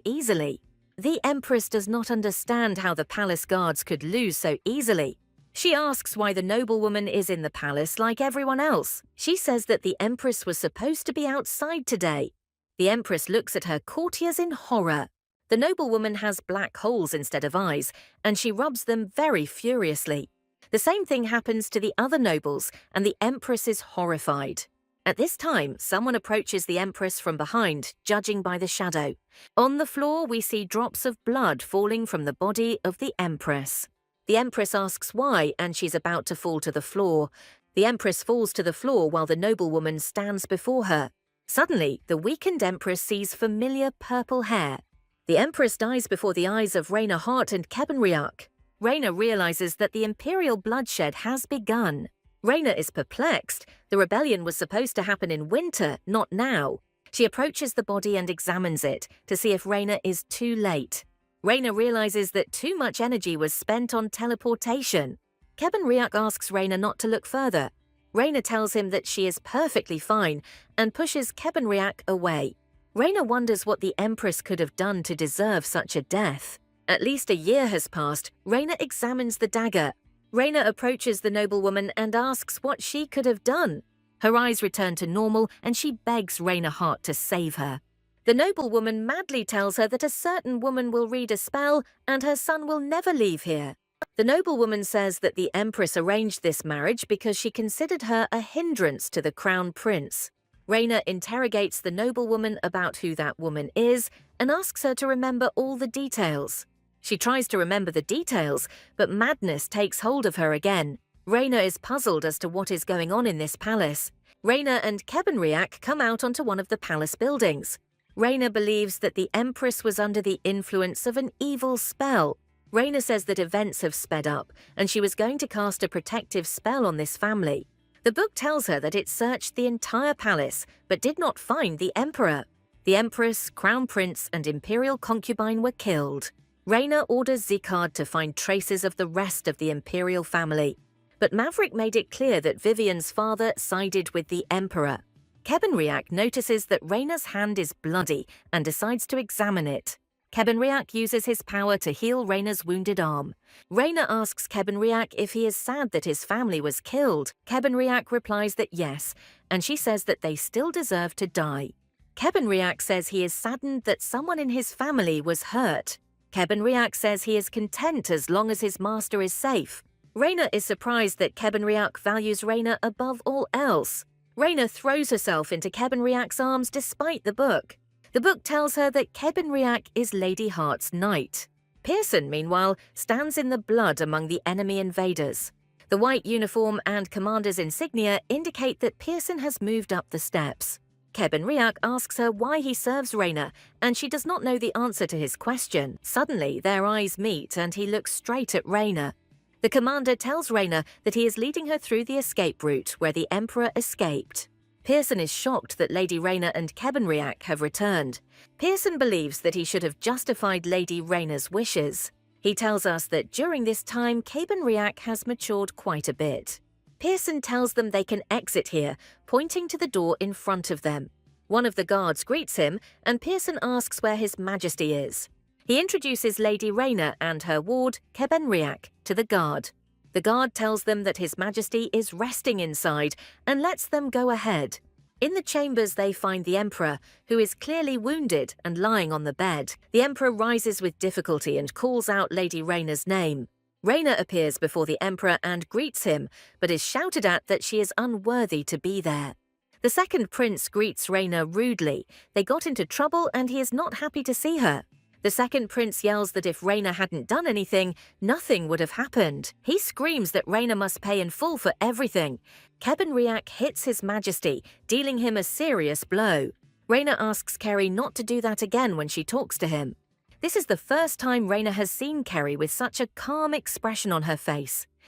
easily. She asks why the noblewoman is in the palace like everyone else. She says that the Empress was supposed to be outside today. The Empress looks at her courtiers in horror. The noblewoman has black holes instead of eyes, and she rubs them very furiously. The same thing happens to the other nobles, and the Empress is horrified. At this time, someone approaches the Empress from behind, judging by the shadow. On the floor, we see drops of blood falling from the body of the Empress. The Empress asks why, and she's about to fall to the floor. The Empress falls to the floor while the noblewoman stands before her. Suddenly, the weakened Empress sees familiar purple hair. The Empress dies before the eyes of Raina Hart and Kebenriak. Raina realizes that the imperial bloodshed has begun. Raina is perplexed. The rebellion was supposed to happen in winter, not now. She approaches the body and examines it to see if Raina is too late. Raina realizes that too much energy was spent on teleportation. Kebenriak asks Raina not to look further. Raina tells him that she is perfectly fine and pushes Kebenriak away. Raina wonders what the Empress could have done to deserve such a death. At least a year has passed. Raina examines the dagger. Raina approaches the noblewoman and asks what she could have done. Her eyes return to normal and she begs Raina Hart to save her. The noblewoman madly tells her that a certain woman will read a spell and her son will never leave here. The noblewoman says that the Empress arranged this marriage because she considered her a hindrance to the crown prince. Raina interrogates the noblewoman about who that woman is and asks her to remember all the details. She tries to remember the details, but madness takes hold of her again. Raina is puzzled as to what is going on in this palace. Raina and Kebenriak come out onto one of the palace buildings. Raina believes that the Empress was under the influence of an evil spell. Raina says that events have sped up, and she was going to cast a protective spell on this family. The book tells her that it searched the entire palace, but did not find the Emperor. The Empress, Crown Prince, and Imperial concubine were killed. Raina orders Zikard to find traces of the rest of the Imperial family. But Maverick made it clear that Vivian's father sided with the Emperor. Kebenriak notices that Raina's hand is bloody and decides to examine it. Kebenriak uses his power to heal Raina's wounded arm. Raina asks Kebenriak if he is sad that his family was killed. Kebenriak replies that yes, and she says that they still deserve to die. Kebenriak says he is saddened that someone in his family was hurt. Kebenriak says he is content as long as his master is safe. Raina is surprised that Kebenriak values Raina above all else. Raina throws herself into Kebenriak's arms despite the book. The book tells her that Kebenriak is Lady Hart's knight. Pearson, meanwhile, stands in the blood among the enemy invaders. The white uniform and commander's insignia indicate that Pearson has moved up the steps. Kebenriak asks her why he serves Raina, and she does not know the answer to his question. Suddenly, their eyes meet and he looks straight at Raina. The commander tells Raina that he is leading her through the escape route where the Emperor escaped. Pearson is shocked that Lady Raina and Kebenriak have returned. Pearson believes that he should have justified Lady Raina's wishes. He tells us that during this time, Kebenriak has matured quite a bit. Pearson tells them they can exit here, pointing to the door in front of them. One of the guards greets him, and Pearson asks where His Majesty is. He introduces Lady Rayna and her ward, Kebenriak, to the guard. The guard tells them that His Majesty is resting inside and lets them go ahead. In the chambers, they find the Emperor, who is clearly wounded and lying on the bed. The Emperor rises with difficulty and calls out Lady Rayna's name. Rayna appears before the Emperor and greets him, but is shouted at that she is unworthy to be there. The second prince greets Rayna rudely. They got into trouble and he is not happy to see her. The second prince yells that if Rayna hadn't done anything, nothing would have happened. He screams that Rayna must pay in full for everything. Kebenriak hits His Majesty, dealing him a serious blow. Rayna asks Kerry not to do that again when she talks to him. This is the first time Rayna has seen Kerry with such a calm expression on her face.